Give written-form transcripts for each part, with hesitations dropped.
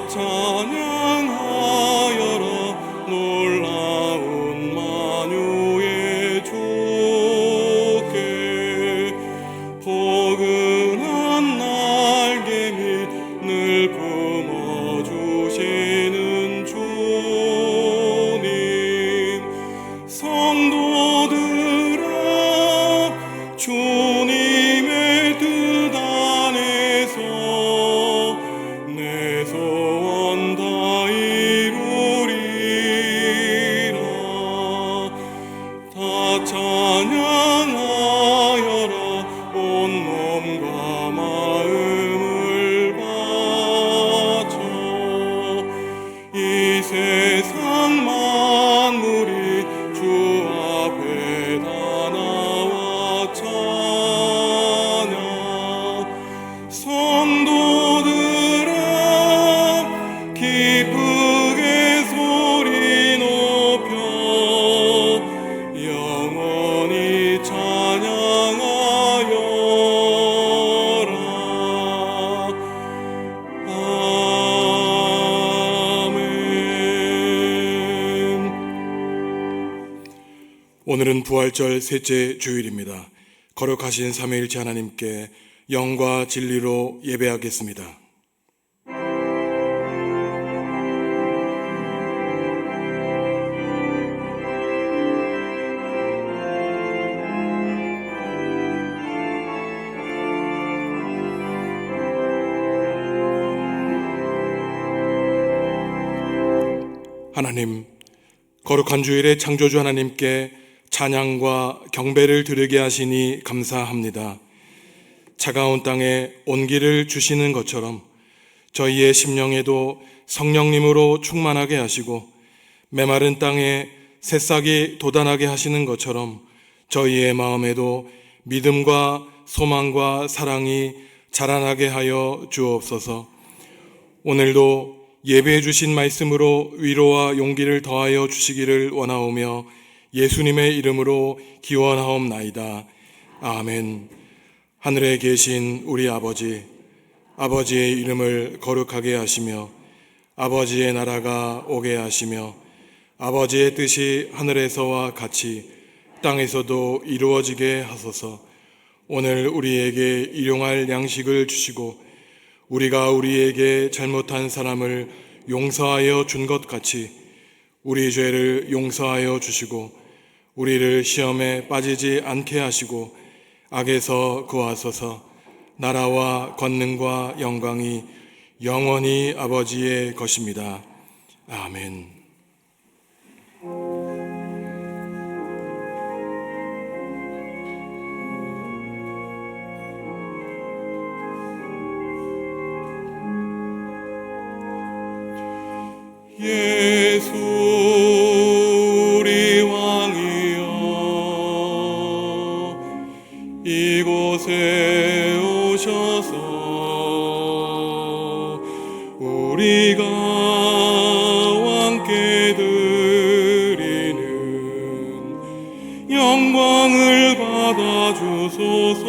찬양하여라 놀라운 만유의 주께. 포근한 날개 밑 늘 품어주시는 주님. 성도들아 주님의 뜻 안에서 내 소원 다 이루리라. 다 찬양하여라 온 몸과 마음을 바쳐. 이 세상 만물이 주 앞에 다 나와 찬양. 성도들아 기쁘게 소리 높여 영원히 찬양하여라. 아멘. 오늘은 부활절 셋째 주일입니다. 거룩하신 삼위일체 하나님께 영과 진리로 예배하겠습니다. 하나님, 거룩한 주일에 창조주 하나님께 찬양과 경배를 드리게 하시니 감사합니다. 차가운 땅에 온기를 주시는 것처럼 저희의 심령에도 성령님으로 충만하게 하시고 메마른 땅에 새싹이 돋아나게 하시는 것처럼 저희의 마음에도 믿음과 소망과 사랑이 자라나게 하여 주옵소서. 오늘도 예배해 주신 말씀으로 위로와 용기를 더하여 주시기를 원하오며 예수님의 이름으로 기원하옵나이다. 아멘. 하늘에 계신 우리 아버지, 아버지의 이름을 거룩하게 하시며 아버지의 나라가 오게 하시며 아버지의 뜻이 하늘에서와 같이 땅에서도 이루어지게 하소서. 오늘 우리에게 일용할 양식을 주시고 우리가 우리에게 잘못한 사람을 용서하여 준 것 같이 우리 죄를 용서하여 주시고 우리를 시험에 빠지지 않게 하시고 악에서 구하소서. 나라와 권능과 영광이 영원히 아버지의 것입니다. 아멘. 예수 우리 왕이여 이곳에 오셔서 우리가 왕께 드리는 영광을 받아주소서.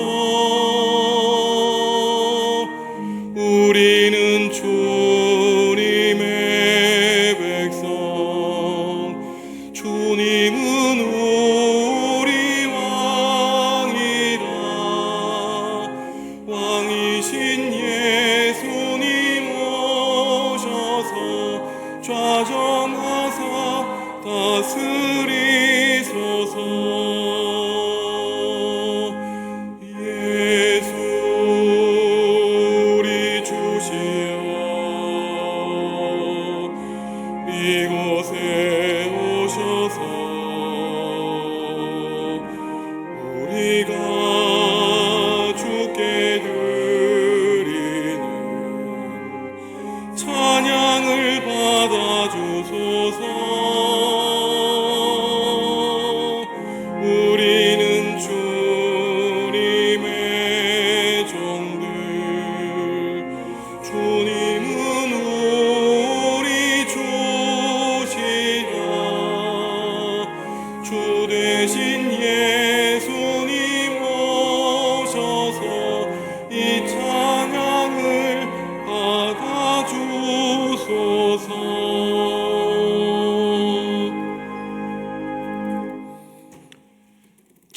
우리는 주님의 백성, 주님은 우리 왕이라. 왕이신 예수님 오셔서 좌정하사 다스리소서. 예수 우리 주신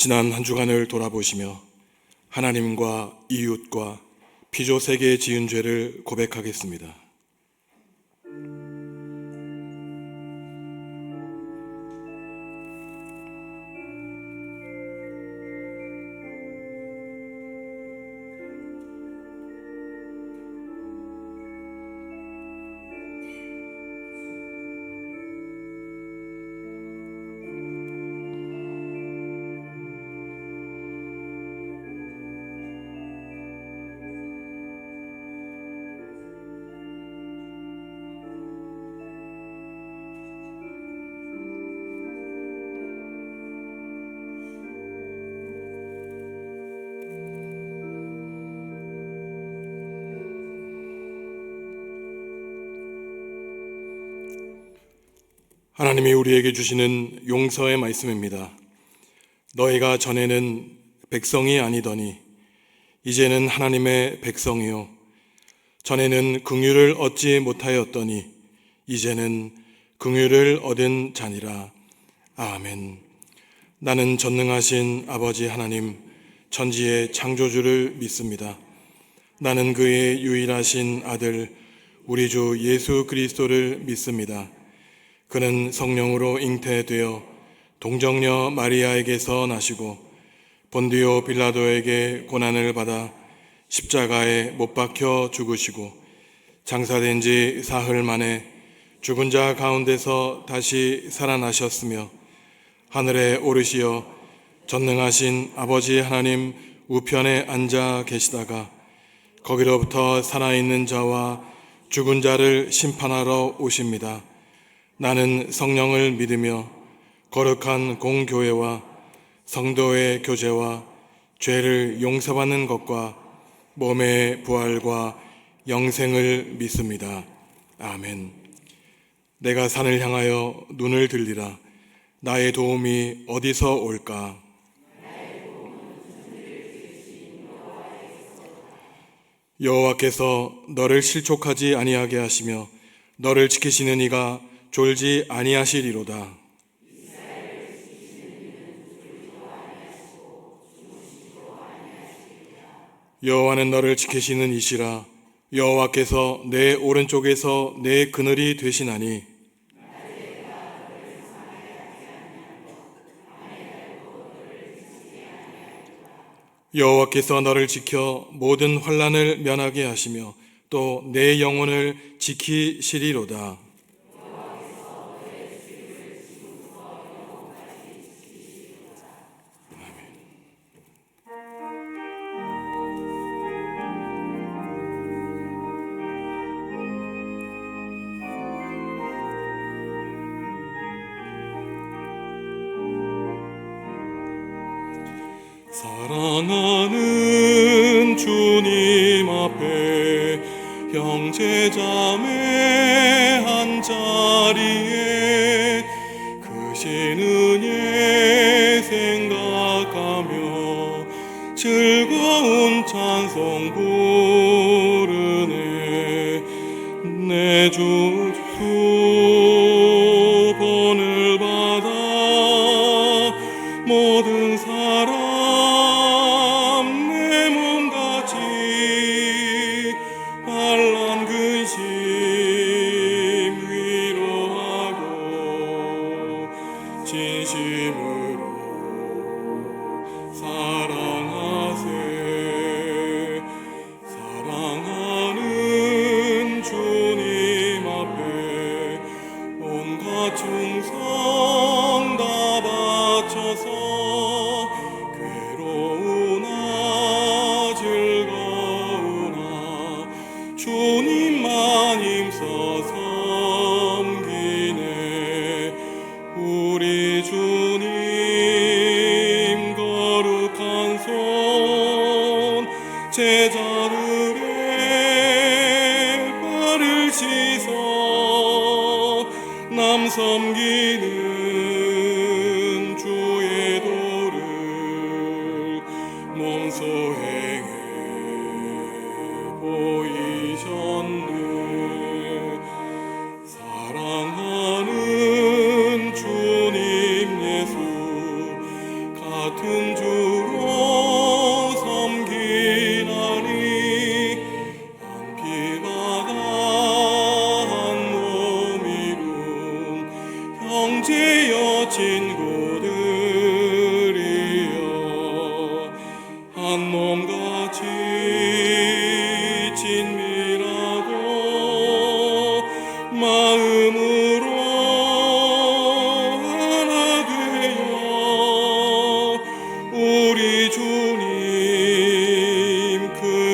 지난 한 주간을 돌아보시며 하나님과 이웃과 피조 세계에 지은 죄를 고백하겠습니다. 하나님이 우리에게 주시는 용서의 말씀입니다. 너희가 전에는 백성이 아니더니 이제는 하나님의 백성이요 전에는 긍휼을 얻지 못하였더니 이제는 긍휼을 얻은 자니라. 아멘. 나는 전능하신 아버지 하나님 천지의 창조주를 믿습니다. 나는 그의 유일하신 아들 우리 주 예수 그리스도를 믿습니다. 그는 성령으로 잉태되어 동정녀 마리아에게서 나시고 본디오 빌라도에게 고난을 받아 십자가에 못 박혀 죽으시고 장사된 지 사흘 만에 죽은 자 가운데서 다시 살아나셨으며 하늘에 오르시어 전능하신 아버지 하나님 우편에 앉아 계시다가 거기로부터 살아있는 자와 죽은 자를 심판하러 오십니다. 나는 성령을 믿으며 거룩한 공교회와 성도의 교제와 죄를 용서받는 것과 몸의 부활과 영생을 믿습니다. 아멘. 내가 산을 향하여 눈을 들리라. 나의 도움이 어디서 올까? 여호와께서 너를 실족하지 아니하게 하시며 너를 지키시는 이가 졸지 아니하시리로다. 여호와는 너를 지키시는 이시라. 여호와께서 내 오른쪽에서 내 그늘이 되시나니 여호와께서 너를 지켜 모든 환난을 면하게 하시며 또 내 영혼을 지키시리로다. 사랑하는 주님 앞에 형제자매 한자리에 크신 은혜 생각하며 즐거운 찬송 부르네. 내 주 본을 받아 모든 사람 내 몸같이 환난 근심 위로하고 진심으로 사랑하세. 사랑하는 주님 앞에 온갖 충성 다 바쳐서 괴로우나 즐거우나 주님만 힘써 섬기네. 우리 주님 거룩한 손 제자들의 발을 씻어 남 섬기는 주의 도를 몸소 행해 보이셨네. 사랑하는 주님 예수 같은 주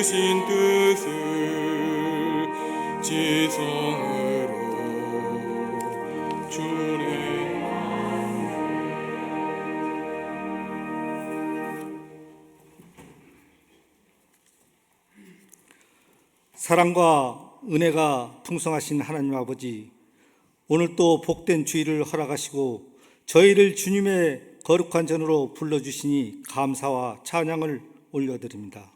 크신 뜻을 지성으로 주네. 사랑과 은혜가 풍성하신 하나님 아버지, 오늘 또 복된 주일을 허락하시고 저희를 주님의 거룩한 전으로 불러주시니 감사와 찬양을 올려드립니다.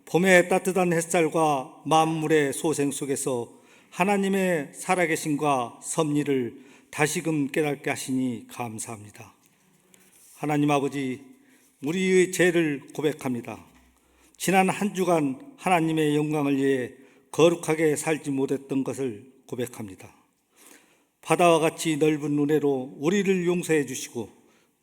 봄의 따뜻한 햇살과 만물의 소생 속에서 하나님의 살아계심과 섭리를 다시금 깨닫게 하시니 감사합니다. 하나님 아버지, 우리의 죄를 고백합니다. 지난 한 주간 하나님의 영광을 위해 거룩하게 살지 못했던 것을 고백합니다. 바다와 같이 넓은 은혜로 우리를 용서해 주시고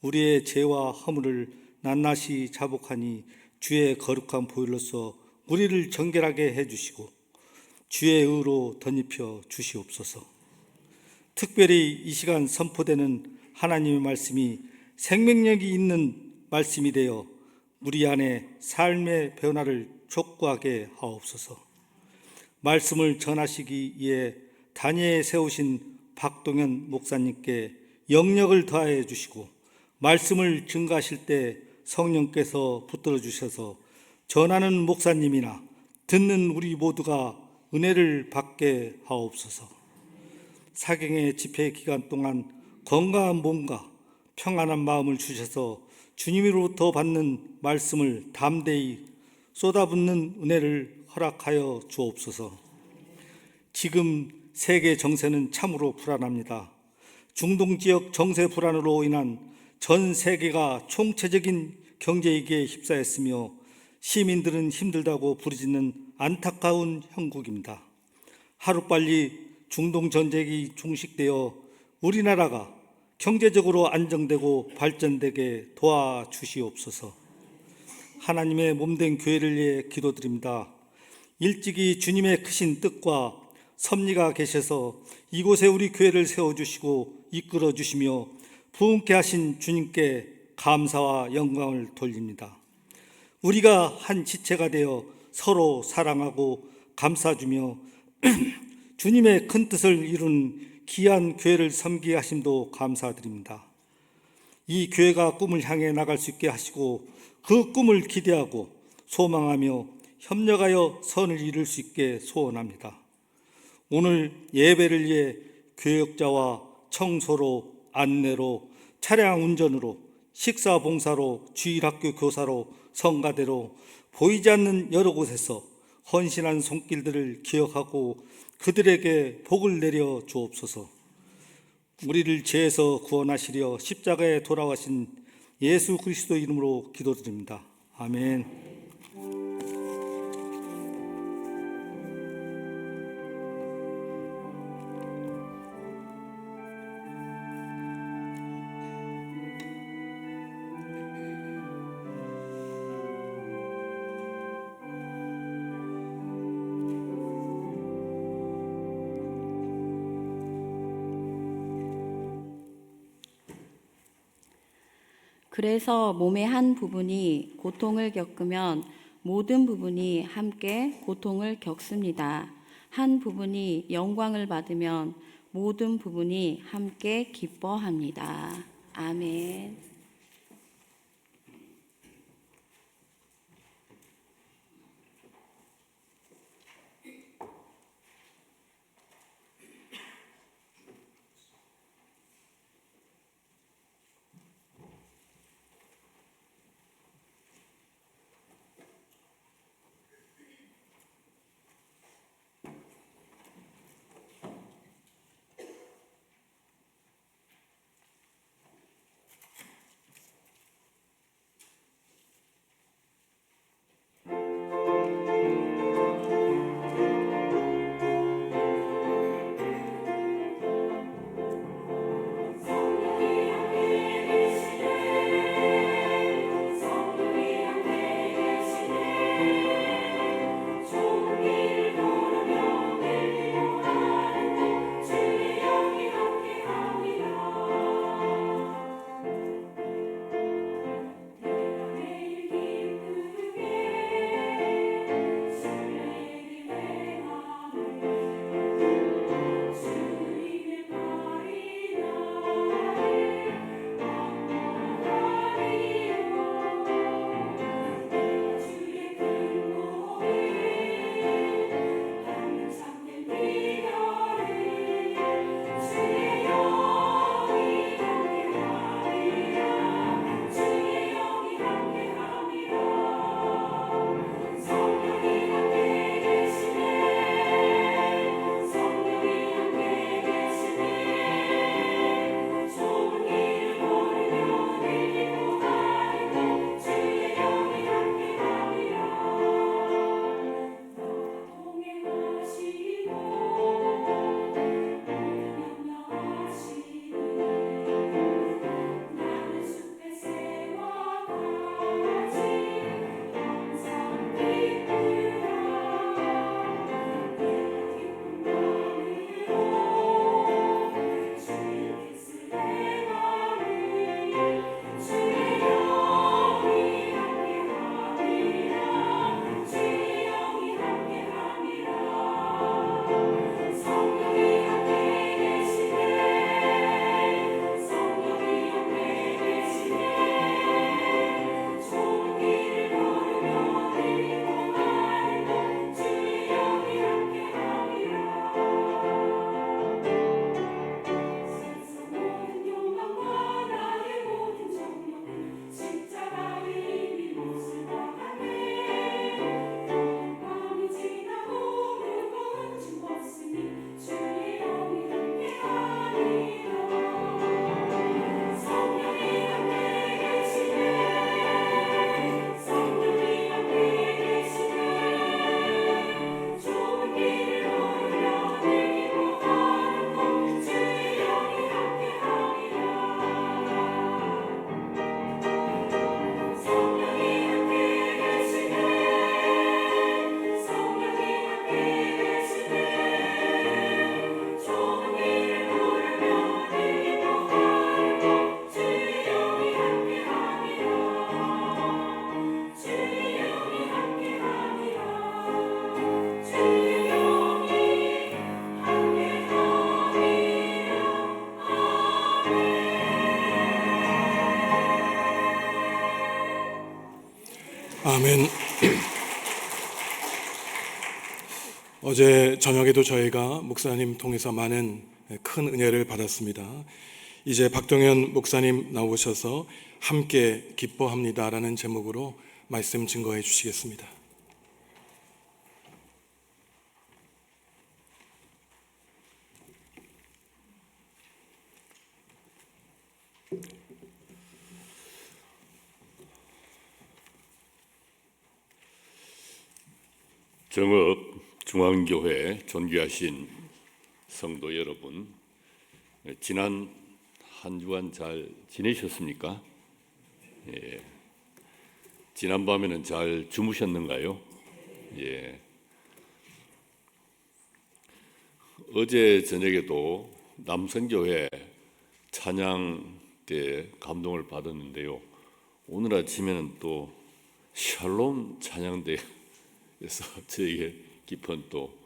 우리의 죄와 허물을 낱낱이 자복하니 주의 거룩한 보혈로서 우리를 정결하게 해주시고 주의 의로 덧입혀 주시옵소서. 특별히 이 시간 선포되는 하나님의 말씀이 생명력이 있는 말씀이 되어 우리 안에 삶의 변화를 촉구하게 하옵소서. 말씀을 전하시기 위해 단위에 세우신 박동현 목사님께 영력을 더하여 주시고 말씀을 증가하실 때 성령께서 붙들어 주셔서 전하는 목사님이나 듣는 우리 모두가 은혜를 받게 하옵소서. 사경의 집회 기간 동안 건강한 몸과 평안한 마음을 주셔서 주님으로부터 받는 말씀을 담대히 쏟아붓는 은혜를 허락하여 주옵소서. 지금 세계 정세는 참으로 불안합니다. 중동 지역 정세 불안으로 인한 전 세계가 총체적인 경제위기에 휩싸였으며 시민들은 힘들다고 부르짖는 안타까운 형국입니다. 하루빨리 중동 전쟁이 종식되어 우리나라가 경제적으로 안정되고 발전되게 도와주시옵소서. 하나님의 몸된 교회를 위해 기도드립니다. 일찍이 주님의 크신 뜻과 섭리가 계셔서 이곳에 우리 교회를 세워주시고 이끌어주시며 부흥케 하신 주님께 감사와 영광을 돌립니다. 우리가 한 지체가 되어 서로 사랑하고 감싸주며 주님의 큰 뜻을 이룬 귀한 교회를 섬기게 하심도 감사드립니다. 이 교회가 꿈을 향해 나갈 수 있게 하시고 그 꿈을 기대하고 소망하며 협력하여 선을 이룰 수 있게 소원합니다. 오늘 예배를 위해 교역자와 청소로, 안내로, 차량 운전으로, 식사 봉사로, 주일학교 교사로, 성가대로 보이지 않는 여러 곳에서 헌신한 손길들을 기억하고 그들에게 복을 내려 주옵소서. 우리를 죄에서 구원하시려 십자가에 돌아가신 예수 그리스도 이름으로 기도드립니다. 아멘. 그래서 몸의 한 부분이 고통을 겪으면 모든 부분이 함께 고통을 겪습니다. 한 부분이 영광을 받으면 모든 부분이 함께 기뻐합니다. 아멘. 아멘. 어제 저녁에도 저희가 목사님 통해서 많은 큰 은혜를 받았습니다. 이제 박동현 목사님 나오셔서 함께 기뻐합니다라는 제목으로 말씀 증거해 주시겠습니다. 정읍 중앙교회 존귀하신 성도 여러분, 지난 한 주간 잘 지내셨습니까? 예. 지난밤에는 잘 주무셨는가요? 예. 어제 저녁에도 남성교회 찬양 때 감동을 받았는데요. 오늘 아침에는 또 샬롬 찬양대에서 저에게 깊은 또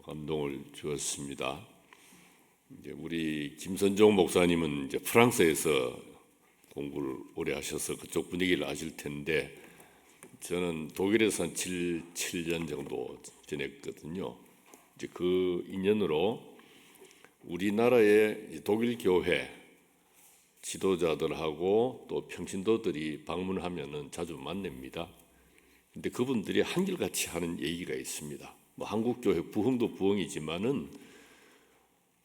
감동을 주었습니다. 이제 우리 김선종 목사님은 이제 프랑스에서 공부를 오래 하셔서 그쪽 분위기를 아실 텐데, 저는 독일에서 한 7년 정도 지냈거든요. 이제 그 인연으로 우리나라의 독일 교회 지도자들하고 또 평신도들이 방문하면은 자주 만납니다. 근데 그분들이 한결같이 하는 얘기가 있습니다. 뭐 한국교회 부흥도 부흥이지만은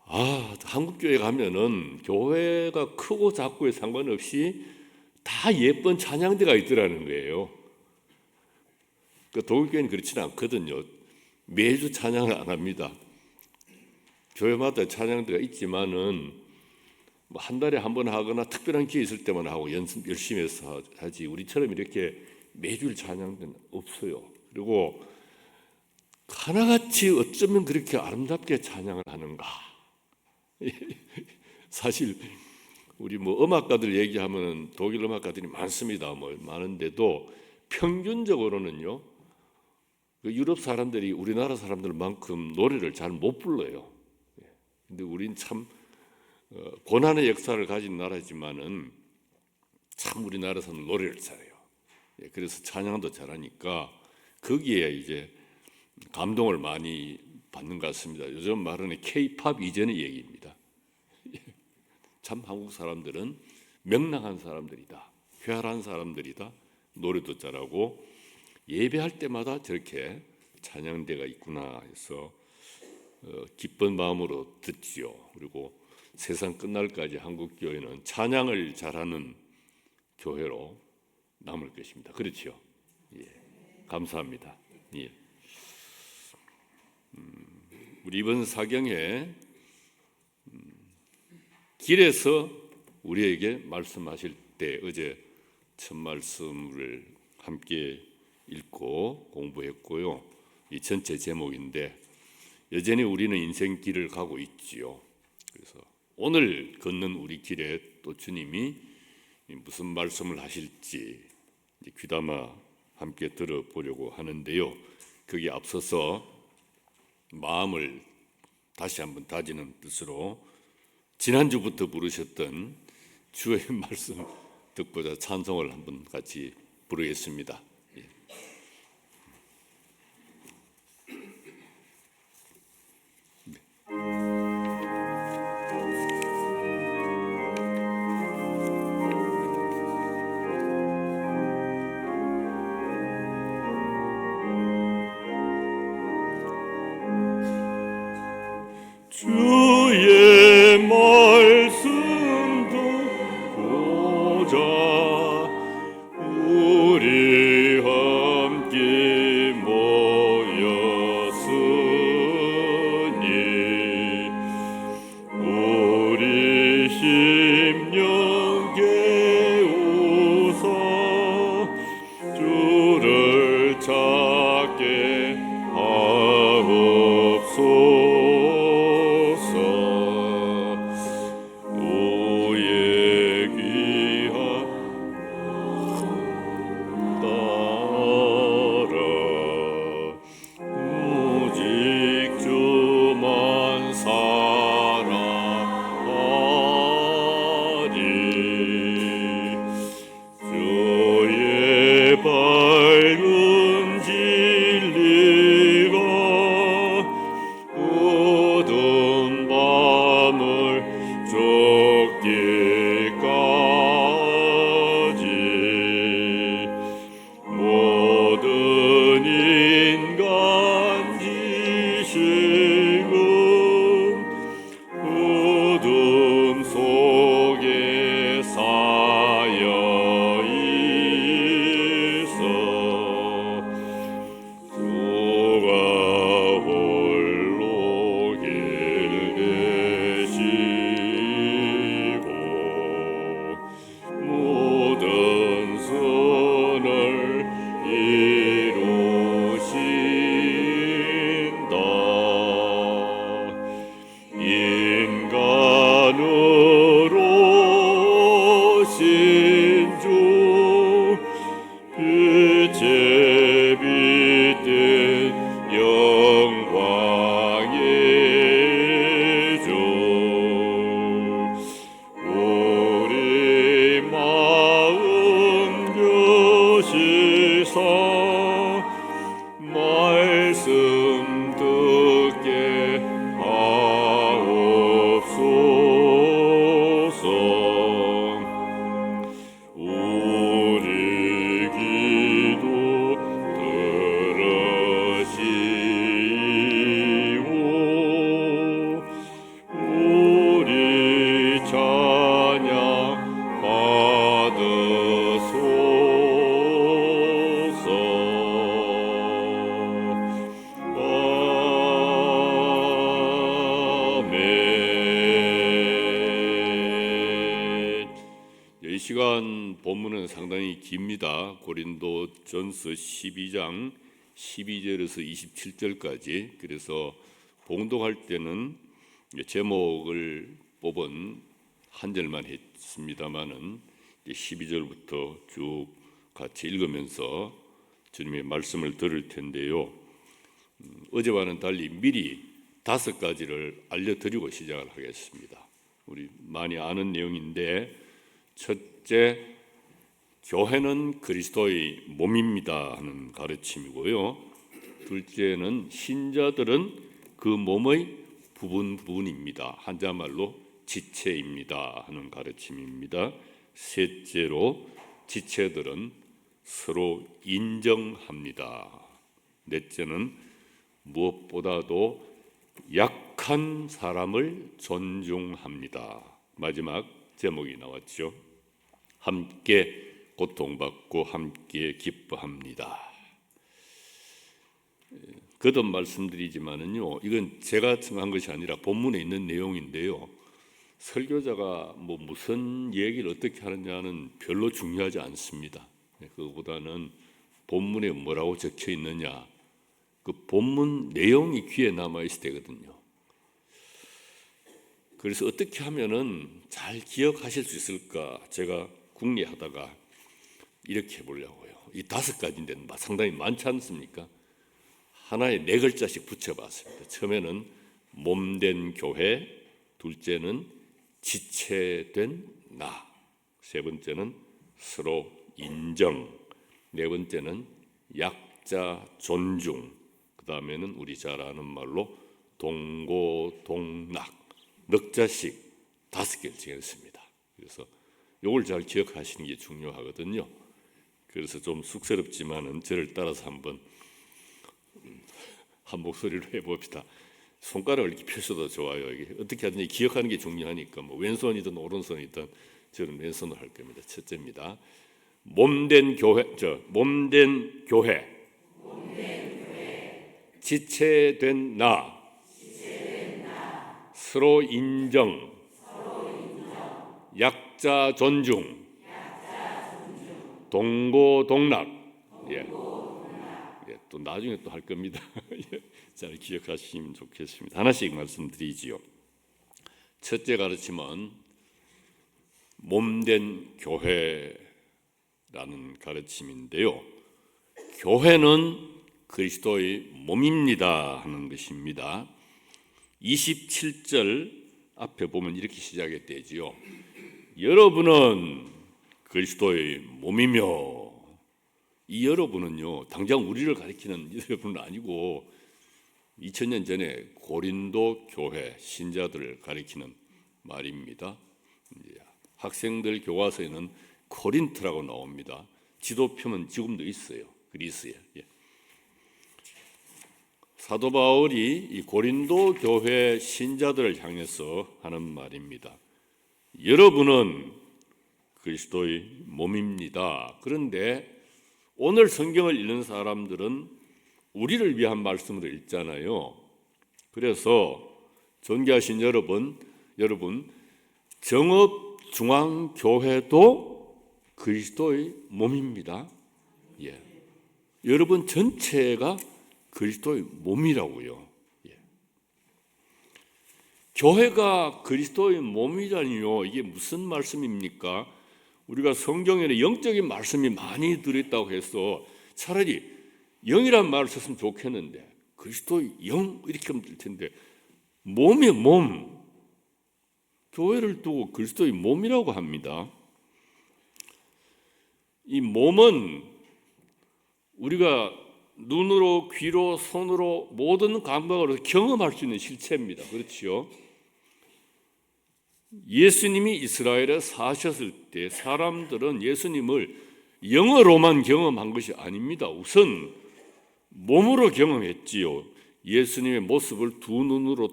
한국교회 가면은 교회가 크고 작고에 상관없이 다 예쁜 찬양대가 있더라는 거예요. 그 독일교회는 그렇지는 않거든요. 매주 찬양을 안 합니다. 교회마다 찬양대가 있지만은 뭐 한 달에 한 번 하거나 특별한 기회 있을 때만 하고 연습 열심히 해서 하지, 우리처럼 이렇게 매주일 찬양대는 없어요. 그리고 하나같이 어쩌면 그렇게 아름답게 찬양을 하는가. 사실 우리 뭐 음악가들 얘기하면 독일 음악가들이 많습니다. 뭐 많은데도 평균적으로는요, 그 유럽 사람들이 우리나라 사람들만큼 노래를 잘 못 불러요. 근데 우린 참 고난의 역사를 가진 나라지만은 참 우리나라 사람 노래를 잘해요. 그래서 찬양도 잘하니까 거기에 이제 감동을 많이 받는 것 같습니다. 요즘 말하는 K-팝 이전의 얘기입니다. 참 한국 사람들은 명랑한 사람들이다, 쾌활한 사람들이다, 노래도 잘하고 예배할 때마다 저렇게 찬양대가 있구나 해서 기쁜 마음으로 듣지요. 그리고 세상 끝날까지 한국 교회는 찬양을 잘하는 교회로 남을 것입니다. 그렇죠? 예. 감사합니다. 예. 우리 이번 사경에 길에서 우리에게 말씀하실 때 어제 첫 말씀을 함께 읽고 공부했고요. 이 전체 제목인데, 여전히 우리는 인생길을 가고 있지요. 그래서 오늘 걷는 우리 길에 또 주님이 무슨 말씀을 하실지 귀담아 함께 들어보려고 하는데요. 거기에 앞서서 마음을 다시 한번 다지는 뜻으로 지난주부터 부르셨던 주의 말씀 듣고자 찬송을 한번 같이 부르겠습니다. 주의 말씀 듣고자 우리 함께 모였으니 우리 심령 깨우사 주를 찾게 하옵소서. 주의 발 인간 지식은 어둠 속에 쌓여 있어 주가 홀로 길 계시고 모든 선을 이루신다. 인간으로 신주 빛에 빛된 영광의 주 우리 마음 교시사 말씀 듣게 하옵소서. 우리 기도 들으시오. 우리 찬양 아멘. 이 시간 본문은 상당히 깁니다. 고린도전서 12장 12절에서 27절까지. 그래서 봉독할 때는 제목을 뽑은 한 절만 했습니다마는 12절부터 쭉 같이 읽으면서 주님의 말씀을 들을 텐데요. 어제와는 달리 미리 5가지를 알려드리고 시작을 하겠습니다. 우리 많이 아는 내용인데, 첫째, 교회는 그리스도의 몸입니다 하는 가르침이고요. 둘째는 신자들은 그 몸의 부분입니다. 한자말로 지체입니다 하는 가르침입니다. 셋째로, 지체들은 서로 인정합니다. 넷째는 무엇보다도 약한 사람을 존중합니다. 마지막 제목이 나왔죠. 함께 고통받고 함께 기뻐합니다. 거듭 말씀드리지만은요, 이건 제가 한 것이 아니라 본문에 있는 내용인데요. 설교자가 무슨 얘기를 어떻게 하느냐는 별로 중요하지 않습니다. 그거보다는 본문에 뭐라고 적혀 있느냐, 그 본문 내용이 귀에 남아 있어야 되거든요. 그래서 어떻게 하면은 잘 기억하실 수 있을까, 제가 궁리하다가 이렇게 해보려고요. 이 5가지인데 상당히 많지 않습니까? 하나에 4글자씩 붙여봤습니다. 처음에는 몸된 교회, 둘째는 지체된 나, 세 번째는 서로 인정, 네 번째는 약자 존중, 그 다음에는 우리 잘 아는 말로 동고동락, 넉자씩 5개를 정했습니다. 그래서 이걸 잘 기억하시는 게 중요하거든요. 그래서 좀 쑥스럽지만은 저를 따라서 한번 한 목소리로 해봅시다. 손가락을 이렇게 펴셔도 좋아요. 이게 어떻게 하든지 기억하는 게 중요하니까 왼손이든 오른손이든 저는 왼손으로 할 겁니다. 첫째입니다. 몸된 교회, 지체된 나, 서로 인정, 약자 존중, 동고동락. 또 나중에 또 할 겁니다. 잘 기억하시면 좋겠습니다. 하나씩 말씀드리지요. 첫째 가르침은 몸된 교회라는 가르침인데요. 교회는 그리스도의 몸입니다 하는 것입니다. 27절 앞에 보면 이렇게 시작이 되지요. 여러분은 그리스도의 몸이며, 이 여러분은요, 당장 우리를 가리키는 여러분은 아니고 2000년 전에 고린도 교회 신자들을 가리키는 말입니다. 학생들 교과서에는 코린트라고 나옵니다. 지도표는 지금도 있어요. 그리스에. 사도 바울이 이 고린도 교회 신자들을 향해서 하는 말입니다. 여러분은 그리스도의 몸입니다. 그런데 오늘 성경을 읽는 사람들은 우리를 위한 말씀으로 읽잖아요. 그래서 존귀하신 여러분, 정읍중앙교회도 그리스도의 몸입니다. 예. 여러분 전체가 그리스도의 몸이라고요. 예. 교회가 그리스도의 몸이라니요. 이게 무슨 말씀입니까? 우리가 성경에는 영적인 말씀이 많이 들어있다고 해서 차라리 영이란 말을 썼으면 좋겠는데 그리스도의 영 이렇게 하면 될 텐데 몸이 몸, 교회를 두고 그리스도의 몸이라고 합니다. 이 몸은 우리가 눈으로, 귀로, 손으로 모든 감각으로 경험할 수 있는 실체입니다. 그렇지요? 예수님이 이스라엘에 사셨을 때 사람들은 예수님을 영어로만 경험한 것이 아닙니다. 우선 몸으로 경험했지요. 예수님의 모습을 두 눈으로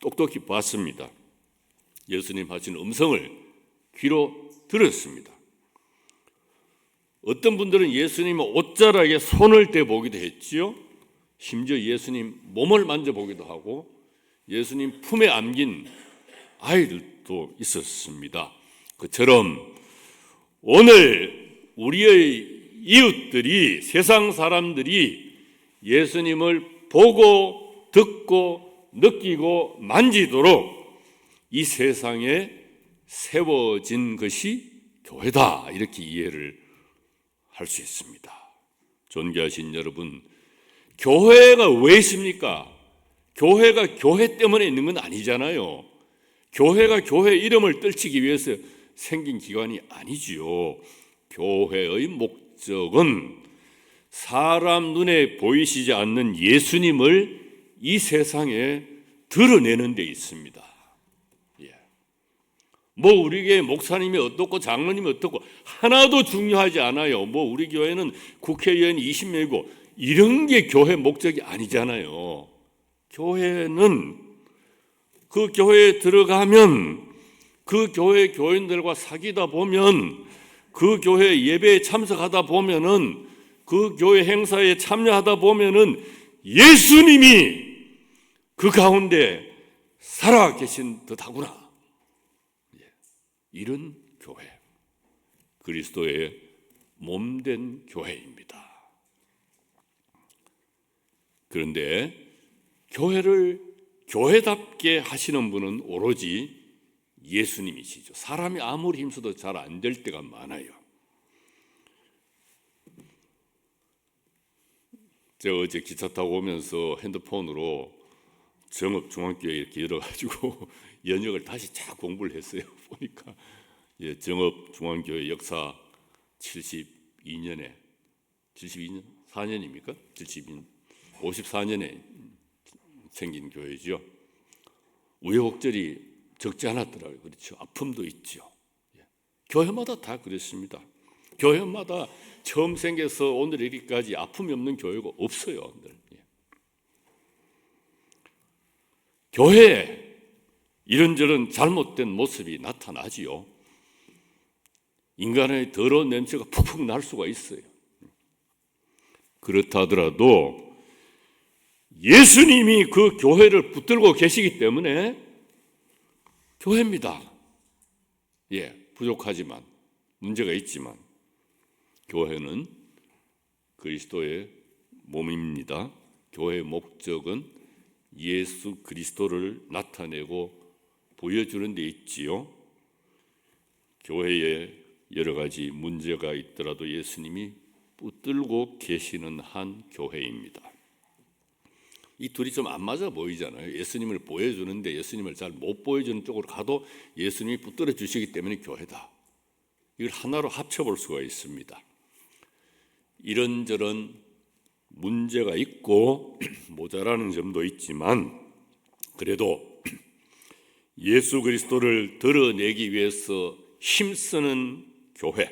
똑똑히 봤습니다. 예수님 하시는 음성을 귀로 들었습니다. 어떤 분들은 예수님의 옷자락에 손을 대보기도 했지요. 심지어 예수님 몸을 만져보기도 하고 예수님 품에 안긴 아이들도 있었습니다. 그처럼 오늘 우리의 이웃들이, 세상 사람들이 예수님을 보고 듣고 느끼고 만지도록 이 세상에 세워진 것이 교회다, 이렇게 이해를 할 수 있습니다. 존귀하신 여러분, 교회가 왜 있습니까? 교회가 교회 때문에 있는 건 아니잖아요. 교회가 교회 이름을 떨치기 위해서 생긴 기관이 아니지요. 교회의 목적은 사람 눈에 보이시지 않는 예수님을 이 세상에 드러내는 데 있습니다. 뭐 우리 교회 목사님이 어떻고 장로님이 어떻고 하나도 중요하지 않아요. 뭐 우리 교회는 국회의원이 20명이고 이런 게 교회 목적이 아니잖아요. 교회는 그 교회에 들어가면 그 교회 교인들과 사귀다 보면 그 교회 예배에 참석하다 보면은 그 교회 행사에 참여하다 보면은 예수님이 그 가운데 살아 계신 듯하구나. 이런 교회, 그리스도의 몸된 교회입니다. 그런데 교회를 교회답게 하시는 분은 오로지 예수님이시죠. 사람이 아무리 힘써도 잘 안 될 때가 많아요. 제가 어제 기차 타고 오면서 핸드폰으로 정읍중앙교회 이렇게 열어가지고 연역을 다시 쫙 공부를 했어요. 보니까 정읍중앙교회 역사 72년 4년입니까? 72년 54년에 생긴 교회죠. 우여곡절이 적지 않았더라고요. 그렇죠. 아픔도 있죠. 교회마다 다 그렇습니다. 교회마다 처음 생겨서 오늘 이렇게까지 아픔이 없는 교회가 없어요. 교회에 이런저런 잘못된 모습이 나타나지요. 인간의 더러운 냄새가 푹푹 날 수가 있어요. 그렇다 하더라도 예수님이 그 교회를 붙들고 계시기 때문에 교회입니다. 부족하지만 문제가 있지만 교회는 그리스도의 몸입니다. 교회의 목적은 예수 그리스도를 나타내고 보여주는 데 있지요. 교회에 여러 가지 문제가 있더라도 예수님이 붙들고 계시는 한 교회입니다. 이 둘이 좀 안 맞아 보이잖아요. 예수님을 보여주는데 예수님을 잘 못 보여주는 쪽으로 가도 예수님이 붙들어 주시기 때문에 교회다. 이걸 하나로 합쳐볼 수가 있습니다. 이런저런 문제가 있고 모자라는 점도 있지만 그래도 예수 그리스도를 드러내기 위해서 힘쓰는 교회,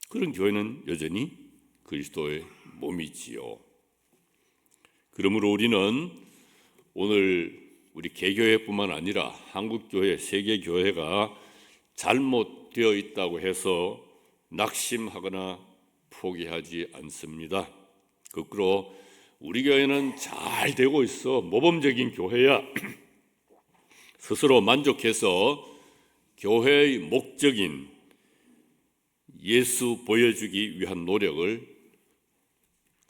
그런 교회는 여전히 그리스도의 몸이지요. 그러므로 우리는 오늘 우리 개교회뿐만 아니라 한국교회, 세계교회가 잘못되어 있다고 해서 낙심하거나 포기하지 않습니다. 거꾸로 우리 교회는 잘 되고 있어, 모범적인 교회야 스스로 만족해서 교회의 목적인 예수 보여주기 위한 노력을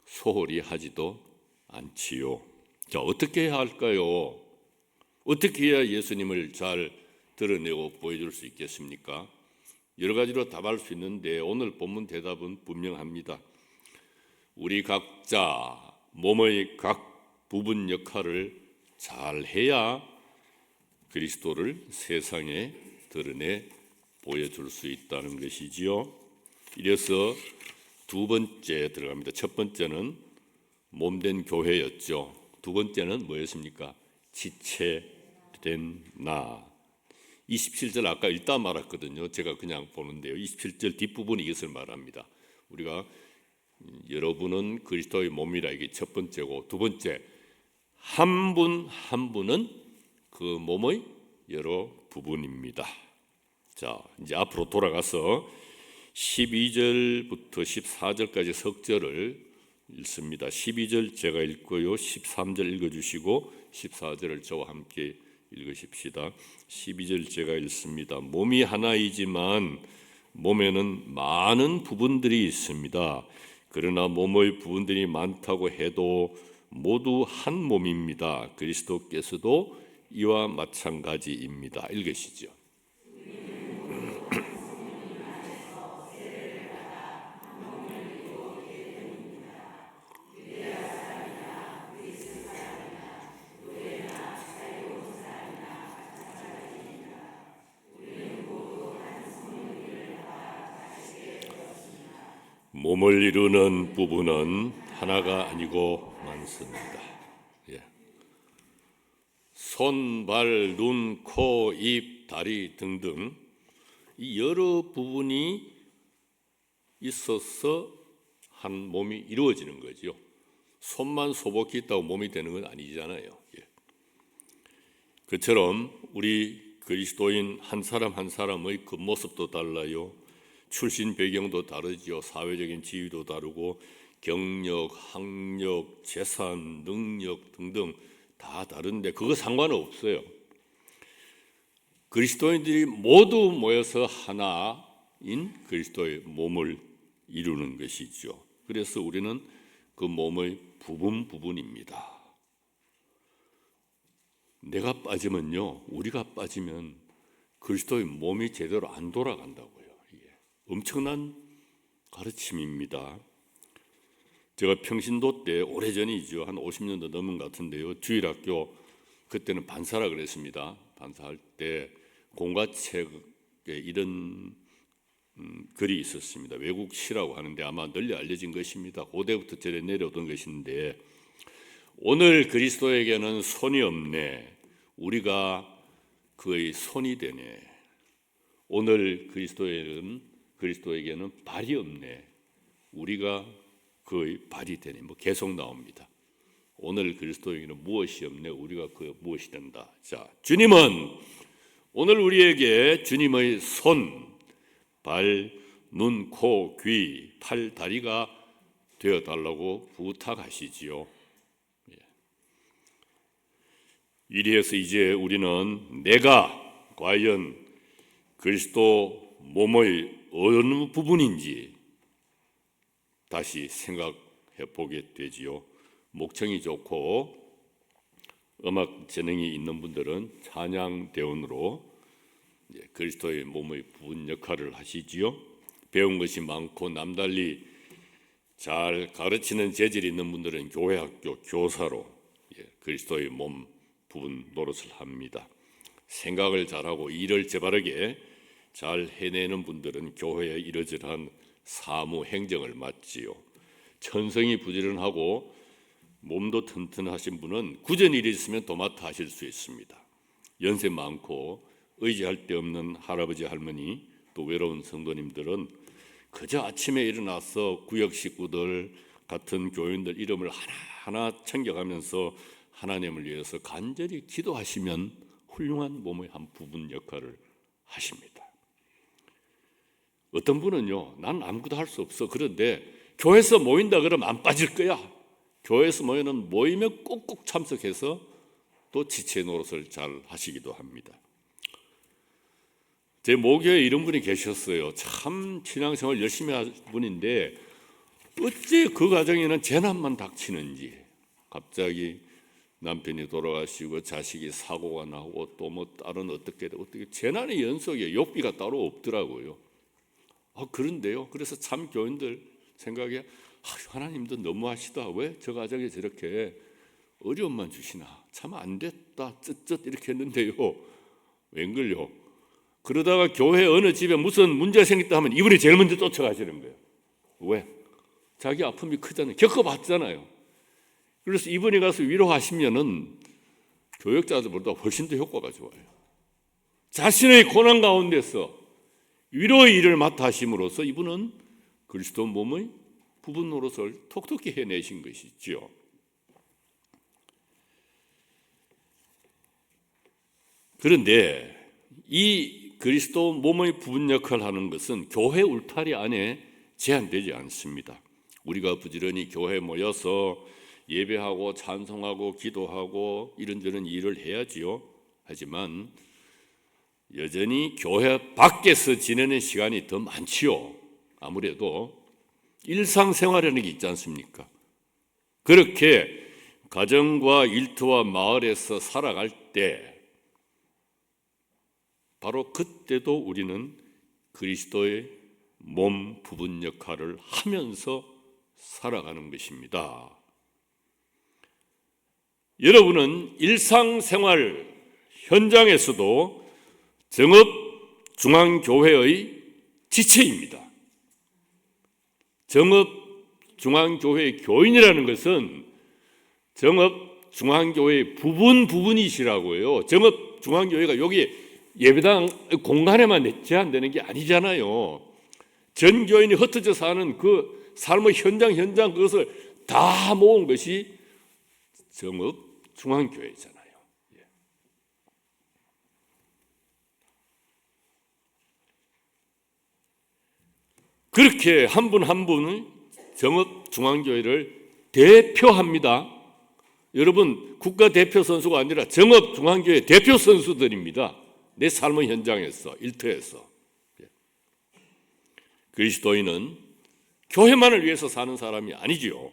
소홀히 하지도 않지요. 자, 어떻게 해야 할까요? 어떻게 해야 예수님을 잘 드러내고 보여줄 수 있겠습니까? 여러 가지로 답할 수 있는데 오늘 본문 대답은 분명합니다. 우리 각자 몸의 각 부분 역할을 잘 해야 그리스도를 세상에 드러내 보여줄 수 있다는 것이지요. 이래서 두 번째 들어갑니다. 첫 번째는 몸된 교회였죠. 두 번째는 뭐였습니까? 지체된 나. 27절 아까 읽다 말았거든요. 제가 그냥 보는데요. 27절 뒷부분이 이것을 말합니다. 우리가 여러분은 그리스도의 몸이라 이게 첫 번째고, 두 번째 한 분 한 분은 그 몸의 여러 부분입니다. 자, 이제 앞으로 돌아가서 12절부터 14절까지 석절을 읽습니다. 12절 제가 읽고요. 13절 읽어주시고 14절을 저와 함께 읽으십시다. 12절 제가 읽습니다. 몸이 하나이지만 몸에는 많은 부분들이 있습니다. 그러나 몸의 부분들이 많다고 해도 모두 한 몸입니다. 그리스도께서도 이와 마찬가지입니다. 읽으시죠. 몸을 이루는 부분은 하나가 아니고 많습니다. 손, 발, 눈, 코, 입, 다리 등등 이 여러 부분이 있어서 한 몸이 이루어지는 거죠. 손만 소복히 있다고 몸이 되는 건 아니잖아요. 그처럼 우리 그리스도인 한 사람 한 사람의 겉모습도 달라요. 출신 배경도 다르죠. 사회적인 지위도 다르고 경력, 학력, 재산, 능력 등등 다 다른데 그거 상관없어요. 그리스도인들이 모두 모여서 하나인 그리스도의 몸을 이루는 것이죠. 그래서 우리는 그 몸의 부분입니다. 내가 빠지면요, 우리가 빠지면 그리스도의 몸이 제대로 안 돌아간다고요. 엄청난 가르침입니다. 제가 평신도 때 오래전이죠. 한 50년도 넘은 것 같은데요. 주일학교 그때는 반사라 그랬습니다. 반사할 때 공과책에 이런 글이 있었습니다. 외국시라고 하는데 아마 널리 알려진 것입니다. 고대부터 저래 내려오던 것인데, 오늘 그리스도에게는 손이 없네. 우리가 그의 손이 되네. 오늘 그리스도에게는 발이 없네. 우리가 그의 발이 되네. 계속 나옵니다. 오늘 그리스도에게는 무엇이 없네. 우리가 그 무엇이 된다. 자, 주님은 오늘 우리에게 주님의 손, 발, 눈, 코, 귀, 팔, 다리가 되어달라고 부탁하시지요. 이리해서 이제 우리는 내가 과연 그리스도 몸의 어느 부분인지 다시 생각해 보게 되지요. 목청이 좋고 음악 재능이 있는 분들은 찬양 대원으로 그리스도의 몸의 부분 역할을 하시지요. 배운 것이 많고 남달리 잘 가르치는 재질이 있는 분들은 교회학교 교사로 그리스도의 몸 부분 노릇을 합니다. 생각을 잘하고 일을 재바르게 잘 해내는 분들은 교회에 이러저러한 사무 행정을 맡지요. 천성이 부지런하고 몸도 튼튼하신 분은 굳은 일이 있으면 도맡아 하실 수 있습니다. 연세 많고 의지할 데 없는 할아버지 할머니 또 외로운 성도님들은 그저 아침에 일어나서 구역 식구들 같은 교인들 이름을 하나하나 챙겨가면서 하나님을 위해서 간절히 기도하시면 훌륭한 몸의 한 부분 역할을 하십니다. 어떤 분은요, 난 아무것도 할 수 없어. 그런데 교회에서 모인다 그러면 안 빠질 거야. 교회에서 모이면 꼭꼭 참석해서 또 지체 노릇을 잘 하시기도 합니다. 제 모교에 이런 분이 계셨어요. 참 신앙생활 열심히 한 분인데 어째 그 가정에는 재난만 닥치는지, 갑자기 남편이 돌아가시고 자식이 사고가 나고 또 뭐 다른 어떻게 재난의 연속에 욕비가 따로 없더라고요. 그런데요. 그래서 참 교인들 생각에 하나님도 너무하시다. 왜 저 가정에 저렇게 어려움만 주시나. 참 안 됐다. 쯧쯧 이렇게 했는데요. 웬걸요. 그러다가 교회 어느 집에 무슨 문제가 생겼다 하면 이분이 제일 먼저 쫓아가시는 거예요. 왜? 자기 아픔이 크잖아요. 겪어봤잖아요. 그래서 이분이 가서 위로하시면은 교역자들보다 훨씬 더 효과가 좋아요. 자신의 고난 가운데서 위로의 일을 맡아 하심으로써 이분은 그리스도 몸의 부분 노릇을 톡톡히 해내신 것이죠. 그런데 이 그리스도 몸의 부분 역할을 하는 것은 교회 울타리 안에 제한되지 않습니다. 우리가 부지런히 교회에 모여서 예배하고 찬송하고 기도하고 이런저런 일을 해야지요. 하지만 여전히 교회 밖에서 지내는 시간이 더 많지요. 아무래도 일상생활이라는 게 있지 않습니까? 그렇게 가정과 일터와 마을에서 살아갈 때 바로 그때도 우리는 그리스도의 몸 부분 역할을 하면서 살아가는 것입니다. 여러분은 일상생활 현장에서도 정읍중앙교회의 지체입니다. 정읍중앙교회의 교인이라는 것은 정읍중앙교회의 부분이시라고요. 정읍중앙교회가 여기 예배당 공간에만 제한되는 게 아니잖아요. 전 교인이 흩어져 사는 그 삶의 현장 그것을 다 모은 것이 정읍중앙교회잖아요. 그렇게 한 분 한 분은 정읍중앙교회를 대표합니다. 여러분 국가대표 선수가 아니라 정읍중앙교회 대표 선수들입니다. 내 삶의 현장에서 일터에서. 그리스도인은 교회만을 위해서 사는 사람이 아니지요.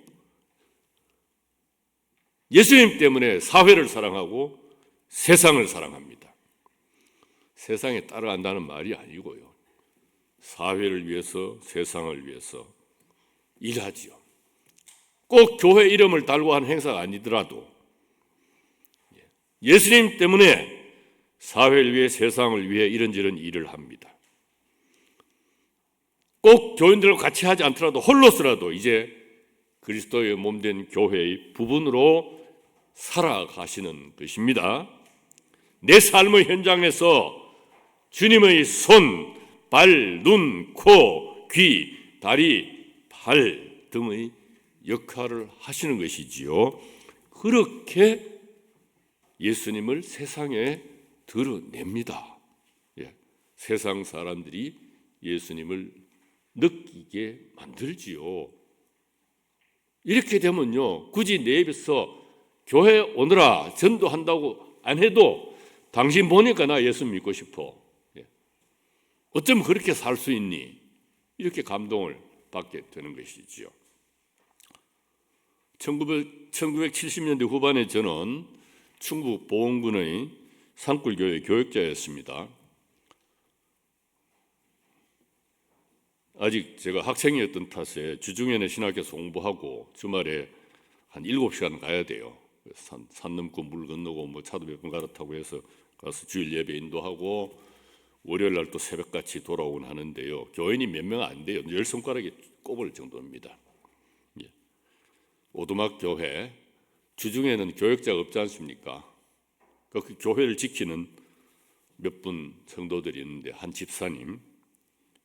예수님 때문에 사회를 사랑하고 세상을 사랑합니다. 세상에 따라간다는 말이 아니고요. 사회를 위해서 세상을 위해서 일하지요. 꼭 교회 이름을 달고 하는 행사가 아니더라도 예수님 때문에 사회를 위해 세상을 위해 이런저런 일을 합니다. 꼭 교인들과 같이 하지 않더라도 홀로서라도 이제 그리스도의 몸된 교회의 부분으로 살아가시는 것입니다. 내 삶의 현장에서 주님의 손, 발, 눈, 코, 귀, 다리, 발 등의 역할을 하시는 것이지요. 그렇게 예수님을 세상에 드러냅니다. 세상 사람들이 예수님을 느끼게 만들지요. 이렇게 되면요, 굳이 내 입에서 교회 오너라 전도한다고 안 해도 당신 보니까 나 예수 믿고 싶어. 어쩌면 그렇게 살 수 있니? 이렇게 감동을 받게 되는 것이지요. 1970년대 후반에 저는 충북 보원군의 산골교회 교역자였습니다. 아직 제가 학생이었던 탓에 주중에는 신학교에서 공부하고 주말에 한 7시간 가야 돼요. 산 넘고 물 건너고 뭐 차도 몇 번 갈아타고 해서 가서 주일 예배 인도하고 월요일 날 또 새벽같이 돌아오곤 하는데요. 교인이 몇 명 안 돼요. 10손가락에 꼽을 정도입니다. 오두막 교회 주중에는 교역자가 없지 않습니까? 그 교회를 지키는 몇 분 성도들이 있는데 한 집사님,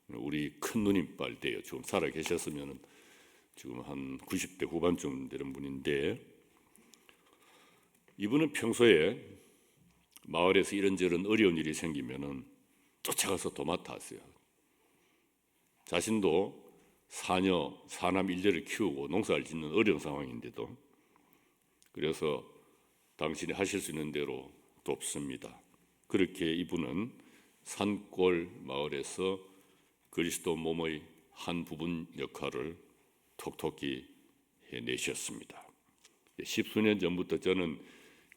우리 큰 누님빨 돼요. 지금 살아 계셨으면 지금 한 90대 후반쯤 되는 분인데 이분은 평소에 마을에서 이런저런 어려운 일이 생기면은 쫓아가서 도맡아 하세요. 자신도 사녀, 사남 일녀를 키우고 농사를 짓는 어려운 상황인데도 그래서 당신이 하실 수 있는 대로 돕습니다. 그렇게 이분은 산골 마을에서 그리스도 몸의 한 부분 역할을 톡톡히 해내셨습니다. 10수년 전부터 저는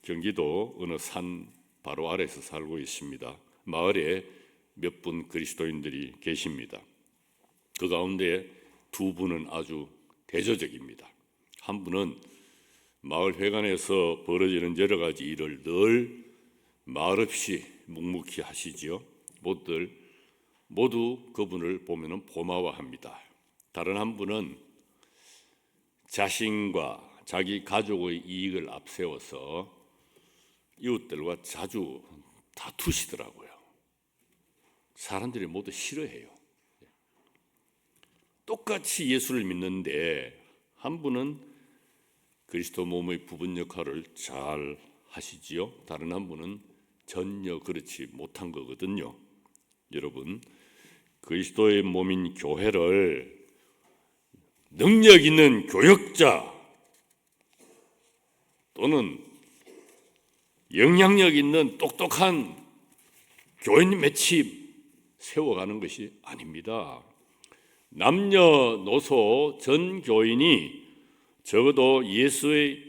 경기도 어느 산 바로 아래에서 살고 있습니다. 마을에 몇 분 그리스도인들이 계십니다. 그 가운데 두 분은 아주 대조적입니다. 한 분은 마을 회관에서 벌어지는 여러 가지 일을 늘 말없이 묵묵히 하시지요. 모두 그분을 보면 고마워합니다. 다른 한 분은 자신과 자기 가족의 이익을 앞세워서 이웃들과 자주 다투시더라고요. 사람들이 모두 싫어해요. 똑같이 예수를 믿는데 한 분은 그리스도 몸의 부분 역할을 잘 하시지요. 다른 한 분은 전혀 그렇지 못한 거거든요. 여러분, 그리스도의 몸인 교회를 능력 있는 교역자 또는 영향력 있는 똑똑한 교인 매치 세워가는 것이 아닙니다. 남녀노소 전 교인이 적어도 예수의